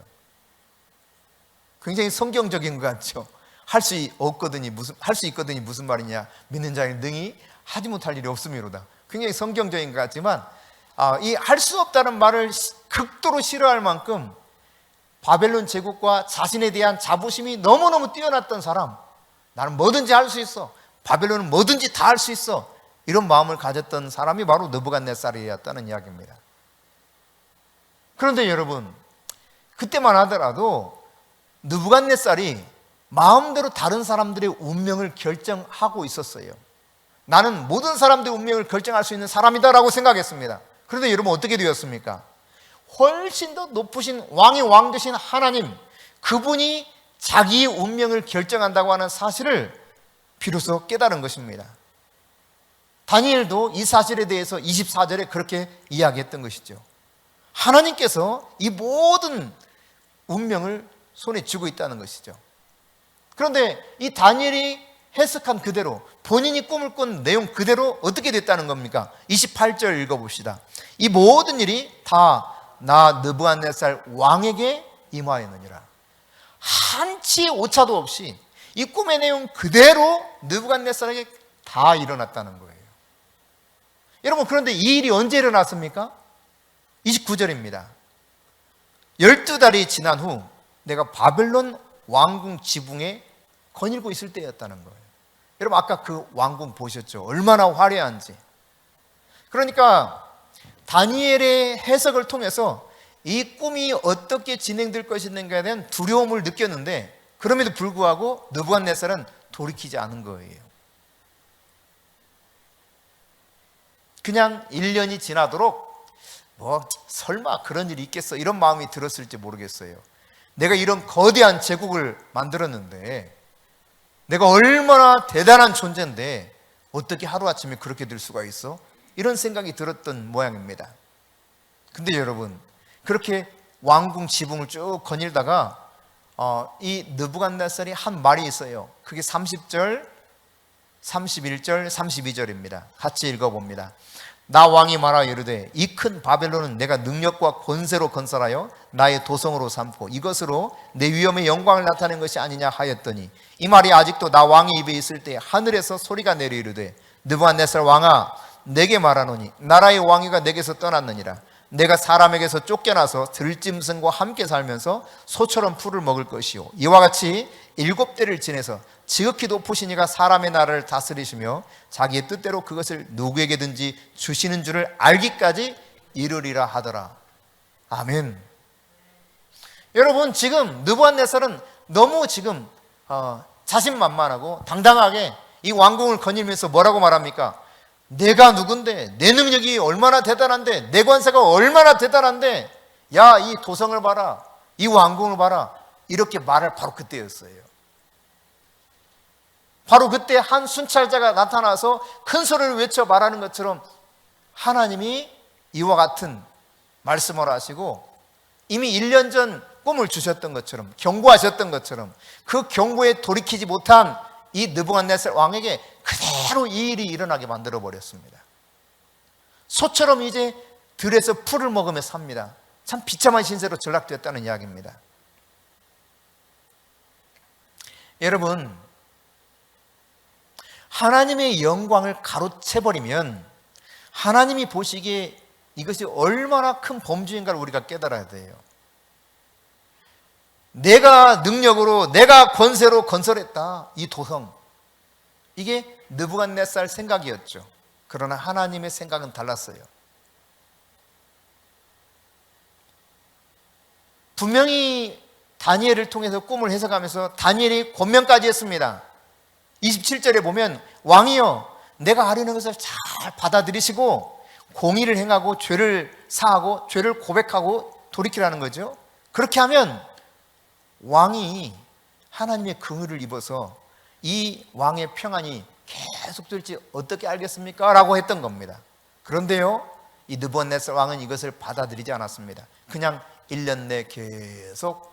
굉장히 성경적인 것 같죠. 할 수 있거든이 무슨 말이냐? 믿는 자에게 능히 하지 못할 일이 없음이로다. 굉장히 성경적인 것 같지만 이 할 수 없다는 말을 극도로 싫어할 만큼 바벨론 제국과 자신에 대한 자부심이 너무너무 뛰어났던 사람, 나는 뭐든지 할 수 있어, 바벨론은 뭐든지 다 할 수 있어, 이런 마음을 가졌던 사람이 바로 느부갓네살이었다는 이야기입니다. 그런데 여러분, 그때만 하더라도 느부갓네살이 마음대로 다른 사람들의 운명을 결정하고 있었어요. 나는 모든 사람들의 운명을 결정할 수 있는 사람이다라고 생각했습니다. 그런데 여러분, 어떻게 되었습니까? 훨씬 더 높으신 왕의 왕 되신 하나님, 그분이 자기의 운명을 결정한다고 하는 사실을 비로소 깨달은 것입니다. 다니엘도 이 사실에 대해서 24절에 그렇게 이야기했던 것이죠. 하나님께서 이 모든 운명을 손에 쥐고 있다는 것이죠. 그런데 이 다니엘이 해석한 그대로, 본인이 꿈을 꾼 내용 그대로 어떻게 됐다는 겁니까? 28절 읽어봅시다. 이 모든 일이 다 나 느부갓네살 왕에게 임하였느니라. 한치의 오차도 없이 이 꿈의 내용 그대로 느부갓네살에게 다 일어났다는 거예요. 여러분, 그런데 이 일이 언제 일어났습니까? 29절입니다. 12달이 지난 후 내가 바벨론 왕궁 지붕에 거닐고 있을 때였다는 거예요. 여러분, 아까 그 왕궁 보셨죠? 얼마나 화려한지. 그러니까 다니엘의 해석을 통해서 이 꿈이 어떻게 진행될 것인가에 대한 두려움을 느꼈는데, 그럼에도 불구하고 느부갓네살은 돌이키지 않은 거예요. 그냥 1년이 지나도록 설마 그런 일이 있겠어, 이런 마음이 들었을지 모르겠어요. 내가 이런 거대한 제국을 만들었는데, 내가 얼마나 대단한 존재인데 어떻게 하루아침에 그렇게 될 수가 있어? 이런 생각이 들었던 모양입니다. 근데 여러분, 그렇게 왕궁 지붕을 쭉 거닐다가 이 느부갓네살이 한 말이 있어요. 그게 30절, 31절, 32절입니다. 같이 읽어봅니다. 나 왕이 말하여 이르되 이 큰 바벨론은 내가 능력과 권세로 건설하여 나의 도성으로 삼고 이것으로 내 위엄의 영광을 나타낸 것이 아니냐 하였더니, 이 말이 아직도 나 왕의 입에 있을 때 하늘에서 소리가 내려 이르되 느부갓네살 왕아, 내게 말하노니 나라의 왕위가 내게서 떠났느니라. 내가 사람에게서 쫓겨나서 들짐승과 함께 살면서 소처럼 풀을 먹을 것이요 이와 같이 7대를 지내서 지극히 높으신 이가 사람의 나라를 다스리시며 자기의 뜻대로 그것을 누구에게든지 주시는 줄을 알기까지 이르리라 하더라. 아멘. 여러분, 지금 느부갓네살은 너무 지금 자신만만하고 당당하게 이 왕궁을 거닐면서 뭐라고 말합니까? 내가 누군데, 내 능력이 얼마나 대단한데, 내 권세가 얼마나 대단한데, 야, 이 도성을 봐라, 이 왕궁을 봐라, 이렇게 말할 바로 그때였어요. 바로 그때 한 순찰자가 나타나서 큰 소리를 외쳐 말하는 것처럼 하나님이 이와 같은 말씀을 하시고 이미 1년 전 꿈을 주셨던 것처럼, 경고하셨던 것처럼 그 경고에 돌이키지 못한 이 느부갓네살 왕에게 그대로 이 일이 일어나게 만들어 버렸습니다. 소처럼 이제 들에서 풀을 먹으며 삽니다. 참 비참한 신세로 전락되었다는 이야기입니다. 여러분, 하나님의 영광을 가로채버리면 하나님이 보시기에 이것이 얼마나 큰 범죄인가를 우리가 깨달아야 돼요. 내가 능력으로, 내가 권세로 건설했다, 이 도성. 이게 느부갓네살 생각이었죠. 그러나 하나님의 생각은 달랐어요. 분명히 다니엘을 통해서 꿈을 해석하면서 다니엘이 권면까지 했습니다. 27절에 보면 왕이여, 내가 아뢰는 것을 잘 받아들이시고 공의를 행하고 죄를 사하고 죄를 고백하고 돌이키라는 거죠. 그렇게 하면 왕이 하나님의 긍휼을 입어서 이 왕의 평안이 계속 될지 어떻게 알겠습니까? 라고 했던 겁니다. 그런데요, 이 느부갓네살 왕은 이것을 받아들이지 않았습니다. 그냥 1년 내 계속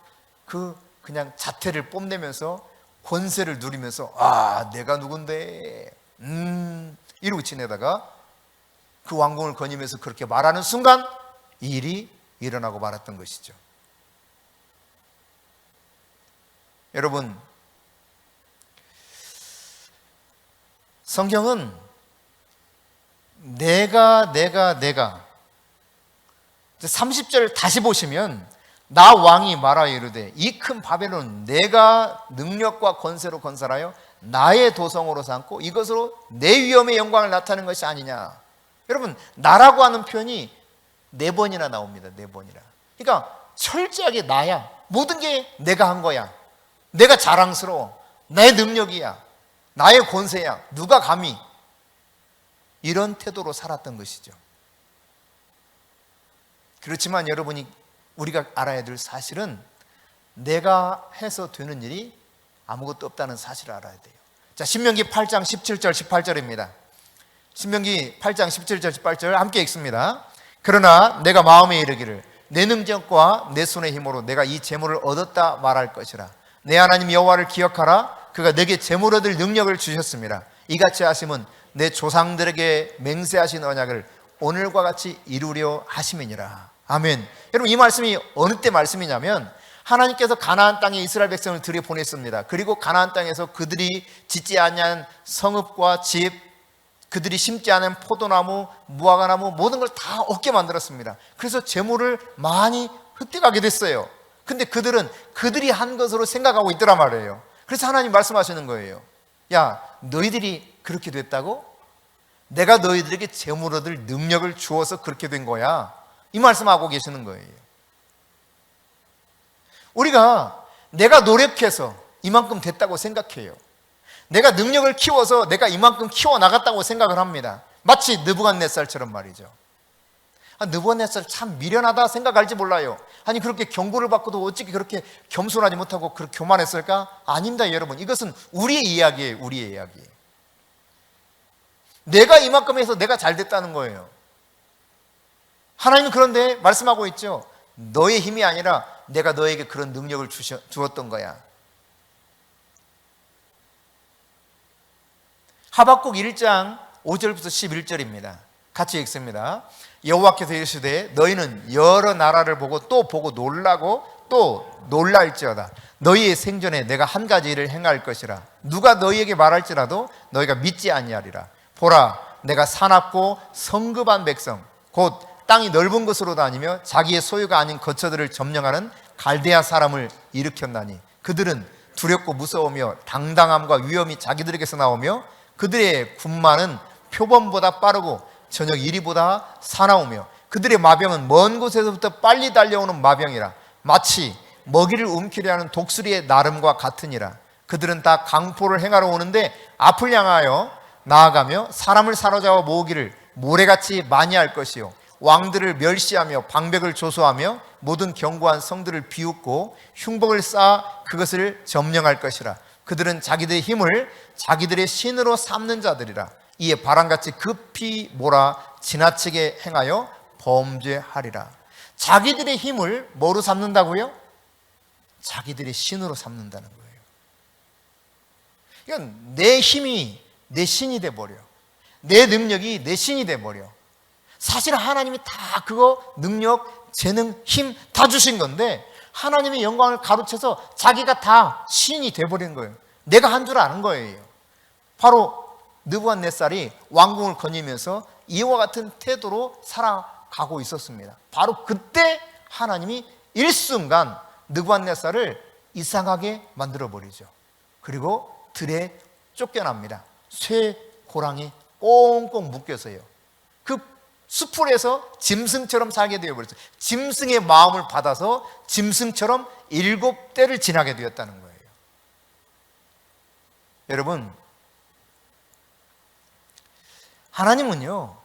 그냥 자태를 뽐내면서 권세를 누리면서 내가 누군데 이러고 지내다가 그 왕궁을 거니면서 그렇게 말하는 순간 이 일이 일어나고 말았던 것이죠. 여러분, 성경은 내가 30절 다시 보시면 나 왕이 말하여 이르되 이 큰 바벨론 내가 능력과 권세로 건설하여 나의 도성으로 삼고 이것으로 내 위엄의 영광을 나타내는 것이 아니냐. 여러분, 나라고 하는 표현이 4번이나 나옵니다. 4번이나. 그러니까 철저하게 나야. 모든 게 내가 한 거야. 내가 자랑스러워. 내 능력이야. 나의 권세야. 누가 감히. 이런 태도로 살았던 것이죠. 그렇지만 여러분이 우리가 알아야 될 사실은 내가 해서 되는 일이 아무것도 없다는 사실을 알아야 돼요. 자, 신명기 8장 17절 18절입니다. 신명기 8장 17절 18절 함께 읽습니다. 그러나 내가 마음에 이르기를 내 능력과 내 손의 힘으로 내가 이 재물을 얻었다 말할 것이라. 내 하나님 여호와를 기억하라. 그가 내게 재물 얻을 능력을 주셨습니다. 이같이 하심은 내 조상들에게 맹세하신 언약을 오늘과 같이 이루려 하심이니라. 아멘. 여러분, 이 말씀이 어느 때 말씀이냐면 하나님께서 가나안 땅에 이스라엘 백성을 들여보냈습니다. 그리고 가나안 땅에서 그들이 짓지 아니한 성읍과 집, 그들이 심지 않은 포도나무, 무화과나무 모든 걸 다 얻게 만들었습니다. 그래서 재물을 많이 획득하게 됐어요. 근데 그들은 그들이 한 것으로 생각하고 있더란 말이에요. 그래서 하나님 말씀하시는 거예요. 야, 너희들이 그렇게 됐다고? 내가 너희들에게 재물 얻을 능력을 주어서 그렇게 된 거야. 이 말씀하고 계시는 거예요. 우리가 내가 노력해서 이만큼 됐다고 생각해요. 내가 능력을 키워서 내가 이만큼 키워나갔다고 생각을 합니다. 마치 느부갓네살처럼 말이죠. 느부갓네살 참 미련하다 생각할지 몰라요. 아니, 그렇게 경고를 받고도 어떻게 그렇게 겸손하지 못하고 그렇게 교만했을까? 아닙니다, 여러분. 이것은 우리의 이야기예요. 우리의 이야기. 내가 이만큼 해서 내가 잘 됐다는 거예요. 하나님은 그런데 말씀하고 있죠. 너의 힘이 아니라 내가 너에게 그런 능력을 주었던 거야. 하박국 1장 5절부터 11절입니다. 같이 읽습니다. 여호와께서 이르시되 너희는 여러 나라를 보고 또 보고 놀라고 또 놀랄지어다. 너희의 생전에 내가 한 가지 일을 행할 것이라. 누가 너희에게 말할지라도 너희가 믿지 아니하리라. 보라, 내가 사납고 성급한 백성 곧 땅이 넓은 곳으로 다니며 자기의 소유가 아닌 거처들을 점령하는 갈대아 사람을 일으켰나니 그들은 두렵고 무서우며 당당함과 위엄이 자기들에게서 나오며 그들의 군마는 표범보다 빠르고 저녁 이리보다 사나우며 그들의 마병은 먼 곳에서부터 빨리 달려오는 마병이라 마치 먹이를 움키려 하는 독수리의 나름과 같으니라. 그들은 다 강포를 행하러 오는데 앞을 향하여 나아가며 사람을 사로잡아 모으기를 모래같이 많이 할 것이요 왕들을 멸시하며 방백을 조소하며 모든 견고한 성들을 비웃고 흉복을 쌓아 그것을 점령할 것이라. 그들은 자기들의 힘을 자기들의 신으로 삼는 자들이라. 이에 바람같이 급히 몰아 지나치게 행하여 범죄하리라. 자기들의 힘을 뭐로 삼는다고요? 자기들의 신으로 삼는다는 거예요. 이건 내 힘이 내 신이 돼버려. 내 능력이 내 신이 돼버려. 사실 하나님이 다 그거 능력, 재능, 힘 다 주신 건데 하나님의 영광을 가로채서 자기가 다 신이 돼버린 거예요. 내가 한 줄 아는 거예요. 바로 느부갓네살이 왕궁을 거니면서 이와 같은 태도로 살아가고 있었습니다. 바로 그때 하나님이 일순간 느부갓네살을 이상하게 만들어버리죠. 그리고 들에 쫓겨납니다. 쇠 고랑이 꽁꽁 묶여서요. 그 수풀에서 짐승처럼 살게 되어버렸어요. 짐승의 마음을 받아서 짐승처럼 7대를 지나게 되었다는 거예요. 여러분, 하나님은요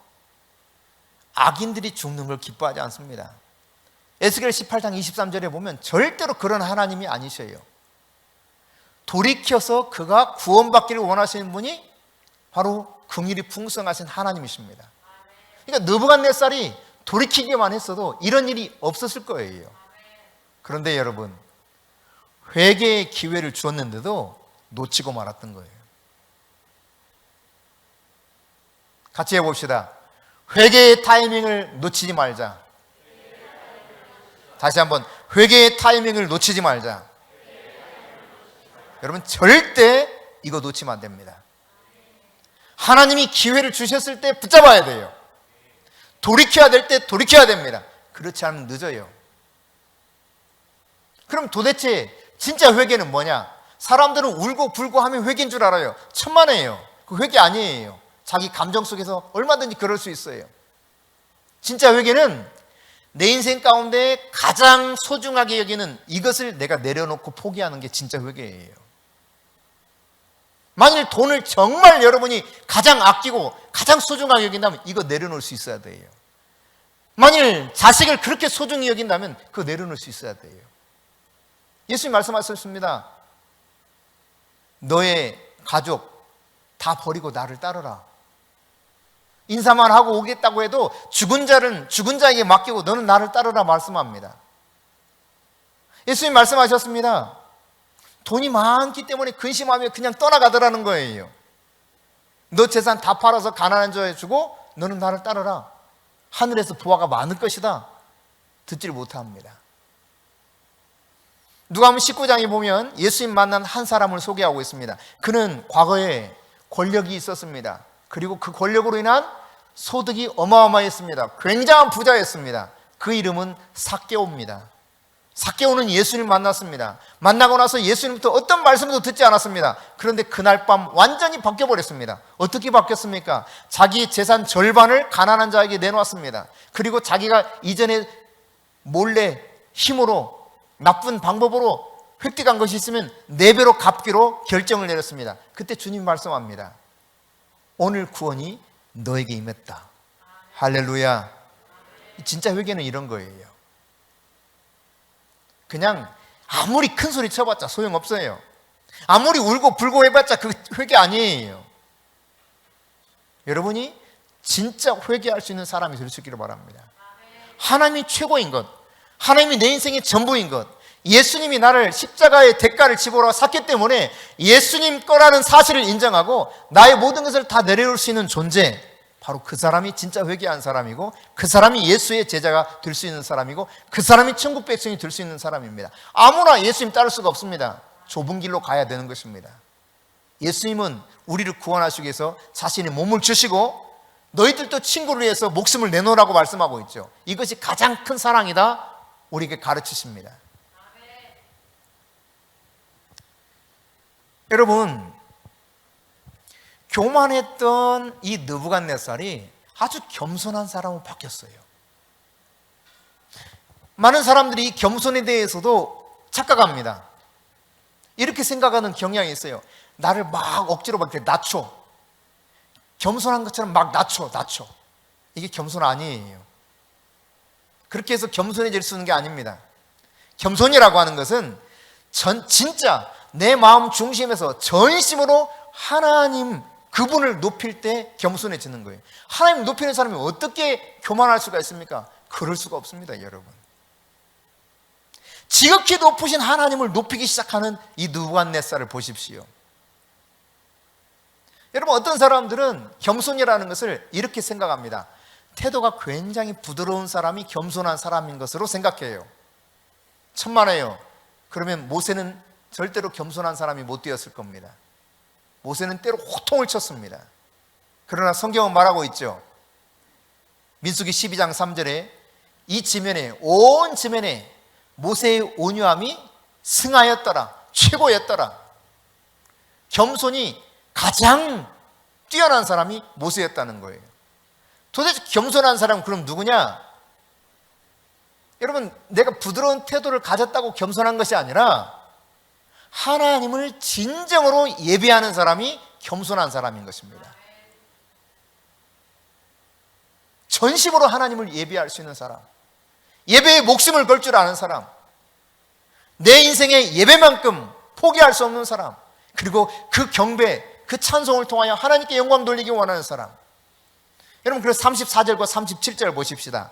악인들이 죽는 걸 기뻐하지 않습니다. 에스겔 18장 23절에 보면 절대로 그런 하나님이 아니셔요. 돌이켜서 그가 구원받기를 원하시는 분이 바로 긍휼이 풍성하신 하나님이십니다. 그러니까 느부갓네살이 돌이키기만 했어도 이런 일이 없었을 거예요. 그런데 여러분, 회개의 기회를 주었는데도 놓치고 말았던 거예요. 같이 해봅시다. 회개의 타이밍을 놓치지 말자. 다시 한번, 회개의 타이밍을 놓치지 말자. 여러분, 절대 이거 놓치면 안 됩니다. 하나님이 기회를 주셨을 때 붙잡아야 돼요. 돌이켜야 될 때 돌이켜야 됩니다. 그렇지 않으면 늦어요. 그럼 도대체 진짜 회개는 뭐냐? 사람들은 울고 불고 하면 회개인 줄 알아요. 천만에요. 그 회개 아니에요. 자기 감정 속에서 얼마든지 그럴 수 있어요. 진짜 회개는 내 인생 가운데 가장 소중하게 여기는 이것을 내가 내려놓고 포기하는 게 진짜 회개예요. 만일 돈을 정말 여러분이 가장 아끼고 가장 소중하게 여긴다면 이거 내려놓을 수 있어야 돼요. 만일 자식을 그렇게 소중히 여긴다면 그거 내려놓을 수 있어야 돼요. 예수님 말씀하셨습니다. 너의 가족 다 버리고 나를 따르라. 인사만 하고 오겠다고 해도 죽은 자에게 맡기고 너는 나를 따르라 말씀합니다. 예수님 말씀하셨습니다. 돈이 많기 때문에 근심하며 그냥 떠나가더라는 거예요. 너 재산 다 팔아서 가난한 자에 주고 너는 나를 따르라. 하늘에서 부하가 많을 것이다. 듣지를 못합니다. 누가복음 19장에 보면 예수님 만난 한 사람을 소개하고 있습니다. 그는 과거에 권력이 있었습니다. 그리고 그 권력으로 인한 소득이 어마어마했습니다. 굉장한 부자였습니다. 그 이름은 삭개오입니다. 삭개오는 예수님을 만났습니다. 만나고 나서 예수님부터 어떤 말씀도 듣지 않았습니다. 그런데 그날 밤 완전히 바뀌어버렸습니다. 어떻게 바뀌었습니까? 자기 재산 절반을 가난한 자에게 내놓았습니다. 그리고 자기가 이전에 몰래 힘으로 나쁜 방법으로 획득한 것이 있으면 4배로 갚기로 결정을 내렸습니다. 그때 주님 말씀합니다. 오늘 구원이 너에게 임했다. 할렐루야. 진짜 회개는 이런 거예요. 그냥 아무리 큰 소리 쳐봤자 소용없어요. 아무리 울고 불고 해봤자 그 회개 아니에요. 여러분이 진짜 회개할 수 있는 사람이 될 수 있기를 바랍니다. 하나님이 최고인 것, 하나님이 내 인생의 전부인 것, 예수님이 나를 십자가의 대가를 지고라 샀기 때문에 예수님 거라는 사실을 인정하고 나의 모든 것을 다 내려놓을 수 있는 존재, 바로 그 사람이 진짜 회개한 사람이고 그 사람이 예수의 제자가 될 수 있는 사람이고 그 사람이 천국 백성이 될 수 있는 사람입니다. 아무나 예수님 따를 수가 없습니다. 좁은 길로 가야 되는 것입니다. 예수님은 우리를 구원하시기 위해서 자신의 몸을 주시고 너희들도 친구를 위해서 목숨을 내놓으라고 말씀하고 있죠. 이것이 가장 큰 사랑이다 우리에게 가르치십니다. 여러분, 교만했던 이 느부갓네살이 아주 겸손한 사람으로 바뀌었어요. 많은 사람들이 이 겸손에 대해서도 착각합니다. 이렇게 생각하는 경향이 있어요. 나를 막 억지로 막 낮춰, 겸손한 것처럼 막 낮춰. 이게 겸손 아니에요. 그렇게 해서 겸손해질 수 있는 게 아닙니다. 겸손이라고 하는 것은 진짜 내 마음 중심에서 전심으로 하나님 그분을 높일 때 겸손해지는 거예요. 하나님 높이는 사람이 어떻게 교만할 수가 있습니까? 그럴 수가 없습니다, 여러분. 지극히 높으신 하나님을 높이기 시작하는 이 느부갓네살을 보십시오. 여러분, 어떤 사람들은 겸손이라는 것을 이렇게 생각합니다. 태도가 굉장히 부드러운 사람이 겸손한 사람인 것으로 생각해요. 천만에요. 그러면 모세는 절대로 겸손한 사람이 못 되었을 겁니다. 모세는 때로 호통을 쳤습니다. 그러나 성경은 말하고 있죠. 민수기 12장 3절에 이 지면에, 온 지면에 모세의 온유함이 승하였더라, 최고였더라. 겸손이 가장 뛰어난 사람이 모세였다는 거예요. 도대체 겸손한 사람은 그럼 누구냐? 여러분, 내가 부드러운 태도를 가졌다고 겸손한 것이 아니라 하나님을 진정으로 예배하는 사람이 겸손한 사람인 것입니다. 전심으로 하나님을 예배할 수 있는 사람, 예배에 목숨을 걸 줄 아는 사람, 내 인생의 예배만큼 포기할 수 없는 사람, 그리고 그 경배, 그 찬송을 통하여 하나님께 영광 돌리기 원하는 사람. 여러분, 그래서 34절과 37절 보십시다.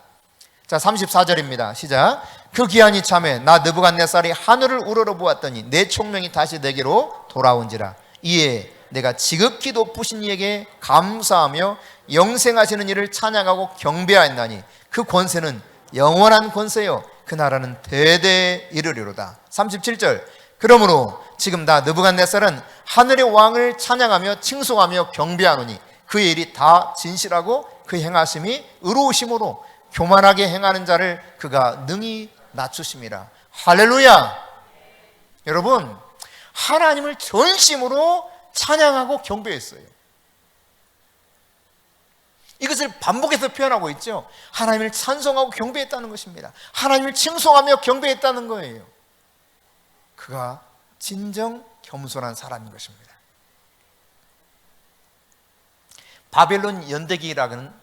자, 34절입니다. 시작. 그 기한이 참에 나 느부갓네살이 하늘을 우러러보았더니 내 총명이 다시 내게로 돌아온지라. 이에 내가 지극히 높으신 이에게 감사하며 영생하시는 이를 찬양하고 경배하였나니 그 권세는 영원한 권세요 그 나라는 대대에 이르리로다. 37절. 그러므로 지금 나 느부갓네살은 하늘의 왕을 찬양하며 칭송하며 경배하노니 그의 일이 다 진실하고 그 행하심이 의로우심으로 교만하게 행하는 자를 그가 능히 낮추심이라. 할렐루야. 여러분, 하나님을 전심으로 찬양하고 경배했어요. 이것을 반복해서 표현하고 있죠. 하나님을 찬송하고 경배했다는 것입니다. 하나님을 칭송하며 경배했다는 거예요. 그가 진정 겸손한 사람인 것입니다. 바벨론 연대기라는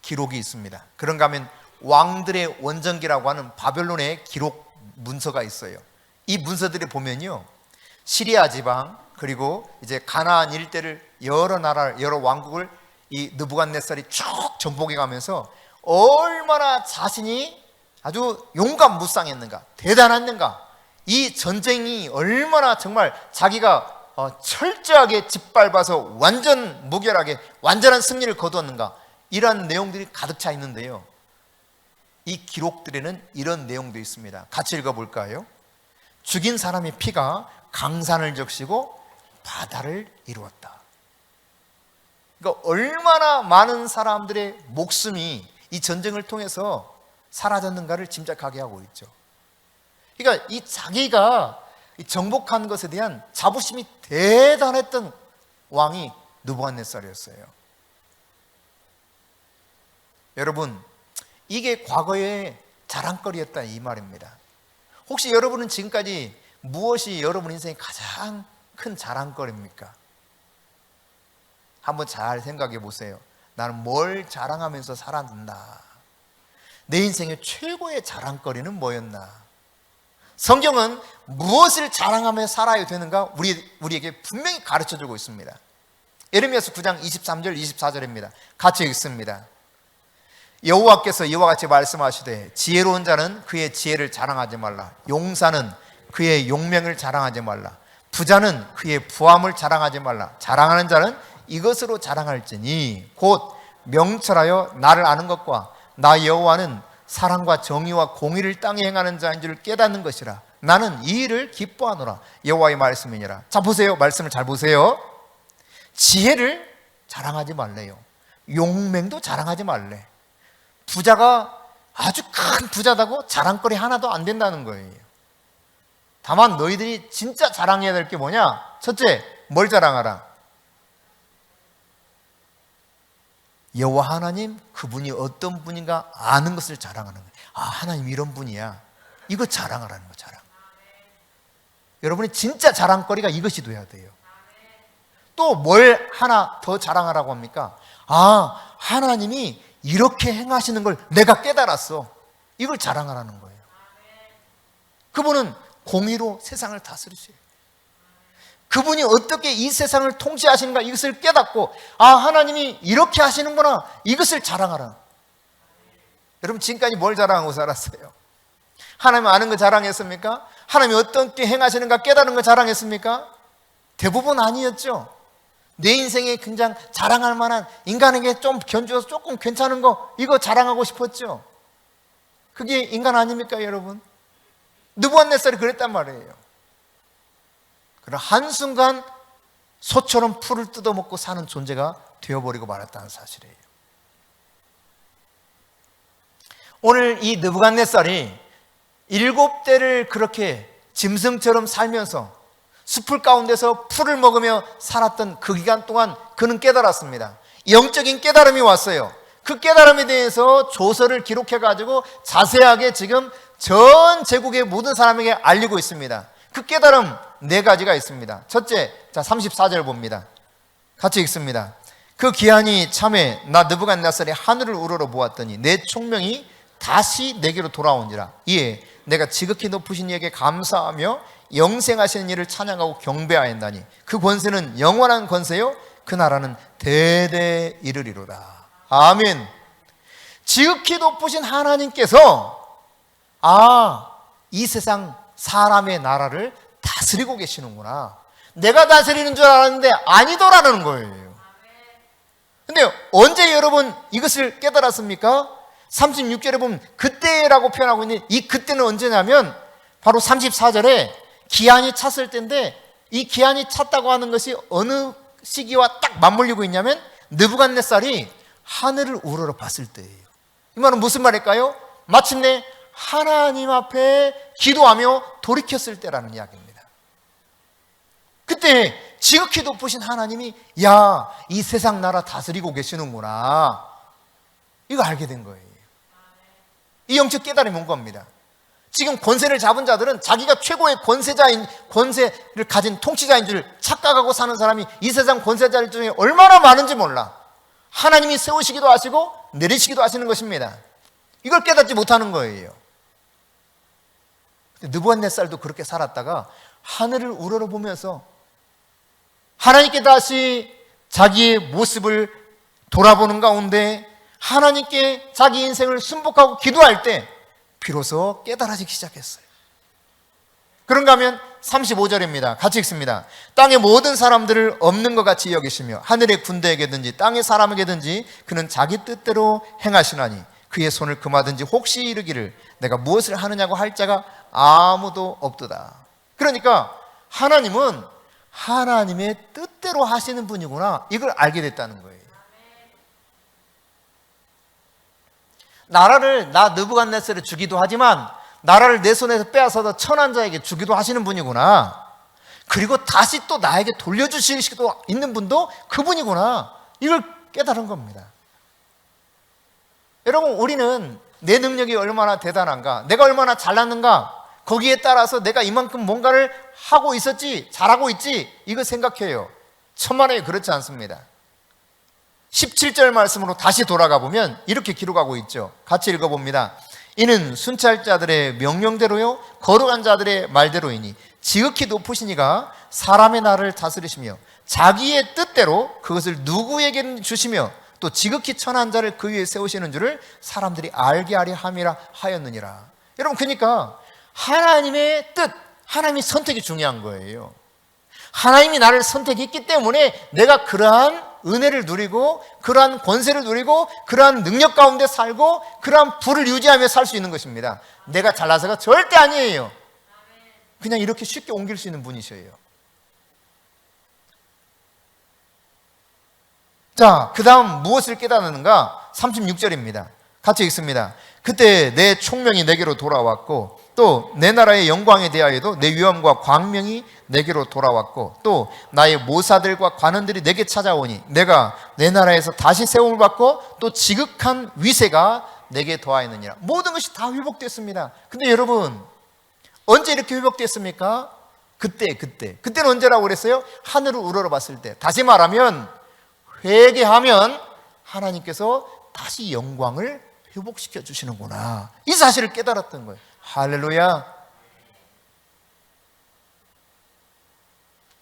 기록이 있습니다. 그런가 하면 왕들의 원정기라고 하는 바벨론의 기록 문서가 있어요. 이 문서들을 보면요, 시리아 지방 그리고 이제 가나안 일대를 여러 나라, 여러 왕국을 이 느부갓네살이 쭉 정복해 가면서 얼마나 자신이 아주 용감무쌍했는가, 대단했는가, 이 전쟁이 얼마나 정말 자기가 철저하게 짓밟아서 완전 무결하게 완전한 승리를 거두었는가, 이런 내용들이 가득 차 있는데요, 이 기록들에는 이런 내용도 있습니다. 같이 읽어볼까요? 죽인 사람의 피가 강산을 적시고 바다를 이루었다. 그러니까 얼마나 많은 사람들의 목숨이 이 전쟁을 통해서 사라졌는가를 짐작하게 하고 있죠. 그러니까 이 자기가 정복한 것에 대한 자부심이 대단했던 왕이 느부갓네살이었어요. 여러분, 이게 과거의 자랑거리였다 이 말입니다. 혹시 여러분은 지금까지 무엇이 여러분 인생의 가장 큰 자랑거리입니까? 한번 잘 생각해 보세요. 나는 뭘 자랑하면서 살았나? 내 인생의 최고의 자랑거리는 뭐였나? 성경은 무엇을 자랑하며 살아야 되는가 우리에게 분명히 가르쳐주고 있습니다. 예레미야서 9장 23절 24절입니다. 같이 읽습니다. 여호와께서 이와 같이 말씀하시되 지혜로운 자는 그의 지혜를 자랑하지 말라. 용사는 그의 용맹을 자랑하지 말라. 부자는 그의 부함을 자랑하지 말라. 자랑하는 자는 이것으로 자랑할지니 곧 명철하여 나를 아는 것과 나 여호와는 사랑과 정의와 공의를 땅에 행하는 자인 줄 깨닫는 것이라. 나는 이 일을 기뻐하노라. 여호와의 말씀이니라. 자, 보세요. 말씀을 잘 보세요. 지혜를 자랑하지 말래요. 용맹도 자랑하지 말래. 부자가 아주 큰 부자다고 자랑거리 하나도 안 된다는 거예요. 다만 너희들이 진짜 자랑해야 될 게 뭐냐? 첫째, 뭘 자랑하라? 여호와 하나님, 그분이 어떤 분인가 아는 것을 자랑하는 거예요. 아, 하나님 이런 분이야. 이거 자랑하라는 거, 자랑. 여러분이 진짜 자랑거리가 이것이 돼야 돼요. 또 뭘 하나 더 자랑하라고 합니까? 아, 하나님이 이렇게 행하시는 걸 내가 깨달았어. 이걸 자랑하라는 거예요. 그분은 공의로 세상을 다스리세요. 그분이 어떻게 이 세상을 통치하시는가 이것을 깨닫고, 아, 하나님이 이렇게 하시는구나, 이것을 자랑하라. 여러분, 지금까지 뭘 자랑하고 살았어요? 하나님 아는 거 자랑했습니까? 하나님이 어떻게 행하시는가 깨달은 거 자랑했습니까? 대부분 아니었죠. 내 인생에 굉장히 자랑할 만한, 인간에게 좀 견주어서 조금 괜찮은 거, 이거 자랑하고 싶었죠. 그게 인간 아닙니까, 여러분? 느부갓네살이 그랬단 말이에요. 그러나 한순간 소처럼 풀을 뜯어먹고 사는 존재가 되어버리고 말았다는 사실이에요. 오늘 이 느부갓네살이 7대를 그렇게 짐승처럼 살면서 숲을 가운데서 풀을 먹으며 살았던 그 기간 동안 그는 깨달았습니다. 영적인 깨달음이 왔어요. 그 깨달음에 대해서 조서를 기록해가지고 자세하게 지금 전 제국의 모든 사람에게 알리고 있습니다. 그 깨달음 4가지가 있습니다. 첫째, 자 34절 봅니다. 같이 읽습니다. 그 기한이 참에 나 느부갓네살이 하늘을 우러러 보았더니 내 총명이 다시 내게로 돌아온지라. 이에 내가 지극히 높으신 이에게 감사하며 영생하시는 이를 찬양하고 경배하였나니 그 권세는 영원한 권세요 그 나라는 대대 이르리로다. 아멘. 지극히 높으신 하나님께서 이 세상 사람의 나라를 다스리고 계시는구나. 내가 다스리는 줄 알았는데 아니더라는 거예요. 근데 언제 여러분 이것을 깨달았습니까? 36절에 보면 그때라고 표현하고 있는데, 이 그때는 언제냐면 바로 34절에 기한이 찼을 때인데, 이 기한이 찼다고 하는 것이 어느 시기와 딱 맞물리고 있냐면 느부갓네살이 하늘을 우러러 봤을 때예요. 이 말은 무슨 말일까요? 마침내 하나님 앞에 기도하며 돌이켰을 때라는 이야기입니다. 그때 지극히 높으신 하나님이 야, 이 세상 나라 다스리고 계시는구나, 이거 알게 된 거예요. 이 영적 깨달음이 온 겁니다. 지금 권세를 잡은 자들은 자기가 최고의 권세를 가진 통치자인 줄 착각하고 사는 사람이 이 세상 권세자들 중에 얼마나 많은지 몰라. 하나님이 세우시기도 하시고 내리시기도 하시는 것입니다. 이걸 깨닫지 못하는 거예요. 느부갓네살도 그렇게 살았다가 하늘을 우러러보면서 하나님께 다시 자기의 모습을 돌아보는 가운데 하나님께 자기 인생을 순복하고 기도할 때 비로소 깨달아지기 시작했어요. 그런가 하면 35절입니다. 같이 읽습니다. 땅의 모든 사람들을 없는 것 같이 여기시며 하늘의 군대에게든지 땅의 사람에게든지 그는 자기 뜻대로 행하시나니 그의 손을 금하든지 혹시 이르기를 내가 무엇을 하느냐고 할 자가 아무도 없도다. 그러니까 하나님은 하나님의 뜻대로 하시는 분이구나, 이걸 알게 됐다는 거예요. 나라를 나 느부갓네살에 주기도 하지만 나라를 내 손에서 빼앗아서 천한 자에게 주기도 하시는 분이구나, 그리고 다시 또 나에게 돌려주실 수도 있는 분도 그분이구나, 이걸 깨달은 겁니다. 여러분, 우리는 내 능력이 얼마나 대단한가, 내가 얼마나 잘났는가, 거기에 따라서 내가 이만큼 뭔가를 하고 있었지, 잘하고 있지, 이거 생각해요. 천만에 그렇지 않습니다. 17절 말씀으로 다시 돌아가 보면 이렇게 기록하고 있죠. 같이 읽어봅니다. 이는 순찰자들의 명령대로요 거룩한 자들의 말대로이니 지극히 높으신 이가 사람의 나라를 다스리시며 자기의 뜻대로 그것을 누구에게는 주시며 또 지극히 천한 자를 그 위에 세우시는 줄을 사람들이 알게 하려 함이라 하였느니라. 여러분, 그러니까 하나님의 뜻, 하나님의 선택이 중요한 거예요. 하나님이 나를 선택했기 때문에 내가 그러한 은혜를 누리고 그러한 권세를 누리고 그러한 능력 가운데 살고 그러한 부를 유지하며 살 수 있는 것입니다. 내가 잘나서가 절대 아니에요. 그냥 이렇게 쉽게 옮길 수 있는 분이셔요. 자, 그 다음 무엇을 깨닫는가? 36절입니다. 같이 읽습니다. 그때 내 총명이 내게로 돌아왔고 또 내 나라의 영광에 대하여도 내 위엄과 광명이 내게로 돌아왔고 또 나의 모사들과 관원들이 내게 찾아오니 내가 내 나라에서 다시 세움을 받고 또 지극한 위세가 내게 더하였느니라. 모든 것이 다 회복됐습니다. 근데 여러분, 언제 이렇게 회복됐습니까? 그때는 언제라고 그랬어요? 하늘을 우러러봤을 때. 다시 말하면 회개하면 하나님께서 다시 영광을 회복시켜 주시는구나, 이 사실을 깨달았던 거예요. 할렐루야.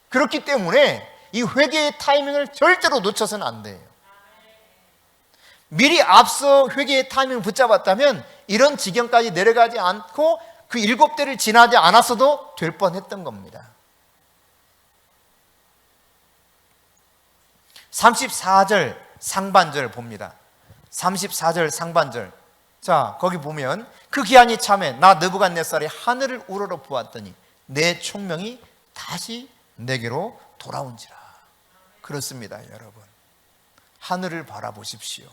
그렇기 때문에 이 회개의 타이밍을 절대로 놓쳐서는 안 돼요. 미리 앞서 회개의 타이밍을 붙잡았다면 이런 지경까지 내려가지 않고 그 7대를 지나지 않았어도 될 뻔했던 겁니다. 34절 상반절 봅니다. 34절 상반절. 자, 거기 보면 그 기한이 참에 나 느부갓네살이 하늘을 우러러 보았더니 내 총명이 다시 내게로 돌아온지라. 그렇습니다, 여러분. 하늘을 바라보십시오.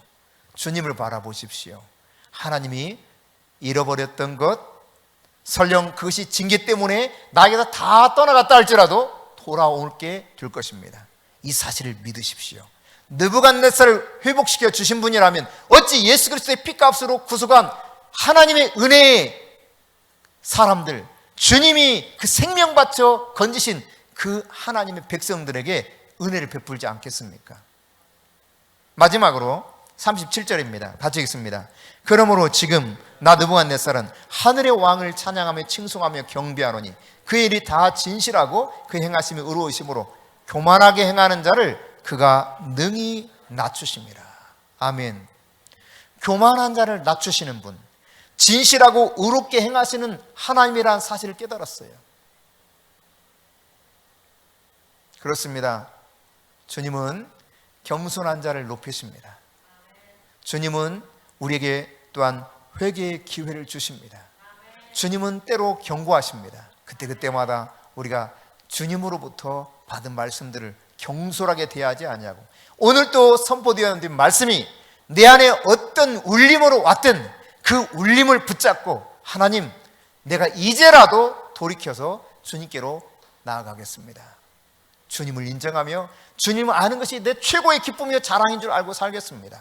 주님을 바라보십시오. 하나님이 잃어버렸던 것, 설령 그것이 징계 때문에 나에게서 다 떠나갔다 할지라도 돌아올게 될 것입니다. 이 사실을 믿으십시오. 느부갓네살을 회복시켜 주신 분이라면 어찌 예수 그리스도의 피값으로 구속한 하나님의 은혜의 사람들, 주님이 그 생명 바쳐 건지신 그 하나님의 백성들에게 은혜를 베풀지 않겠습니까? 마지막으로 37절입니다. 같이 읽습니다. 그러므로 지금 나 느부갓네살은 하늘의 왕을 찬양하며 칭송하며 경배하노니 그의 일이 다 진실하고 그 행하심이 의로우심으로 교만하게 행하는 자를 그가 능히 낮추심이라. 아멘. 교만한 자를 낮추시는 분, 진실하고 의롭게 행하시는 하나님이라는 사실을 깨달았어요. 그렇습니다. 주님은 겸손한 자를 높이십니다. 주님은 우리에게 또한 회개의 기회를 주십니다. 주님은 때로 경고하십니다. 그때마다 우리가 주님으로부터 받은 말씀들을 경솔하게 대하지 아니하고, 오늘 또 선포되어진 말씀이 내 안에 어떤 울림으로 왔든 그 울림을 붙잡고 하나님, 내가 이제라도 돌이켜서 주님께로 나아가겠습니다. 주님을 인정하며 주님을 아는 것이 내 최고의 기쁨이며 자랑인 줄 알고 살겠습니다.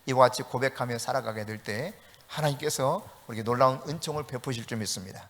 이와 같이 고백하며 살아가게 될 때 하나님께서 우리에게 놀라운 은총을 베푸실 줄 믿습니다.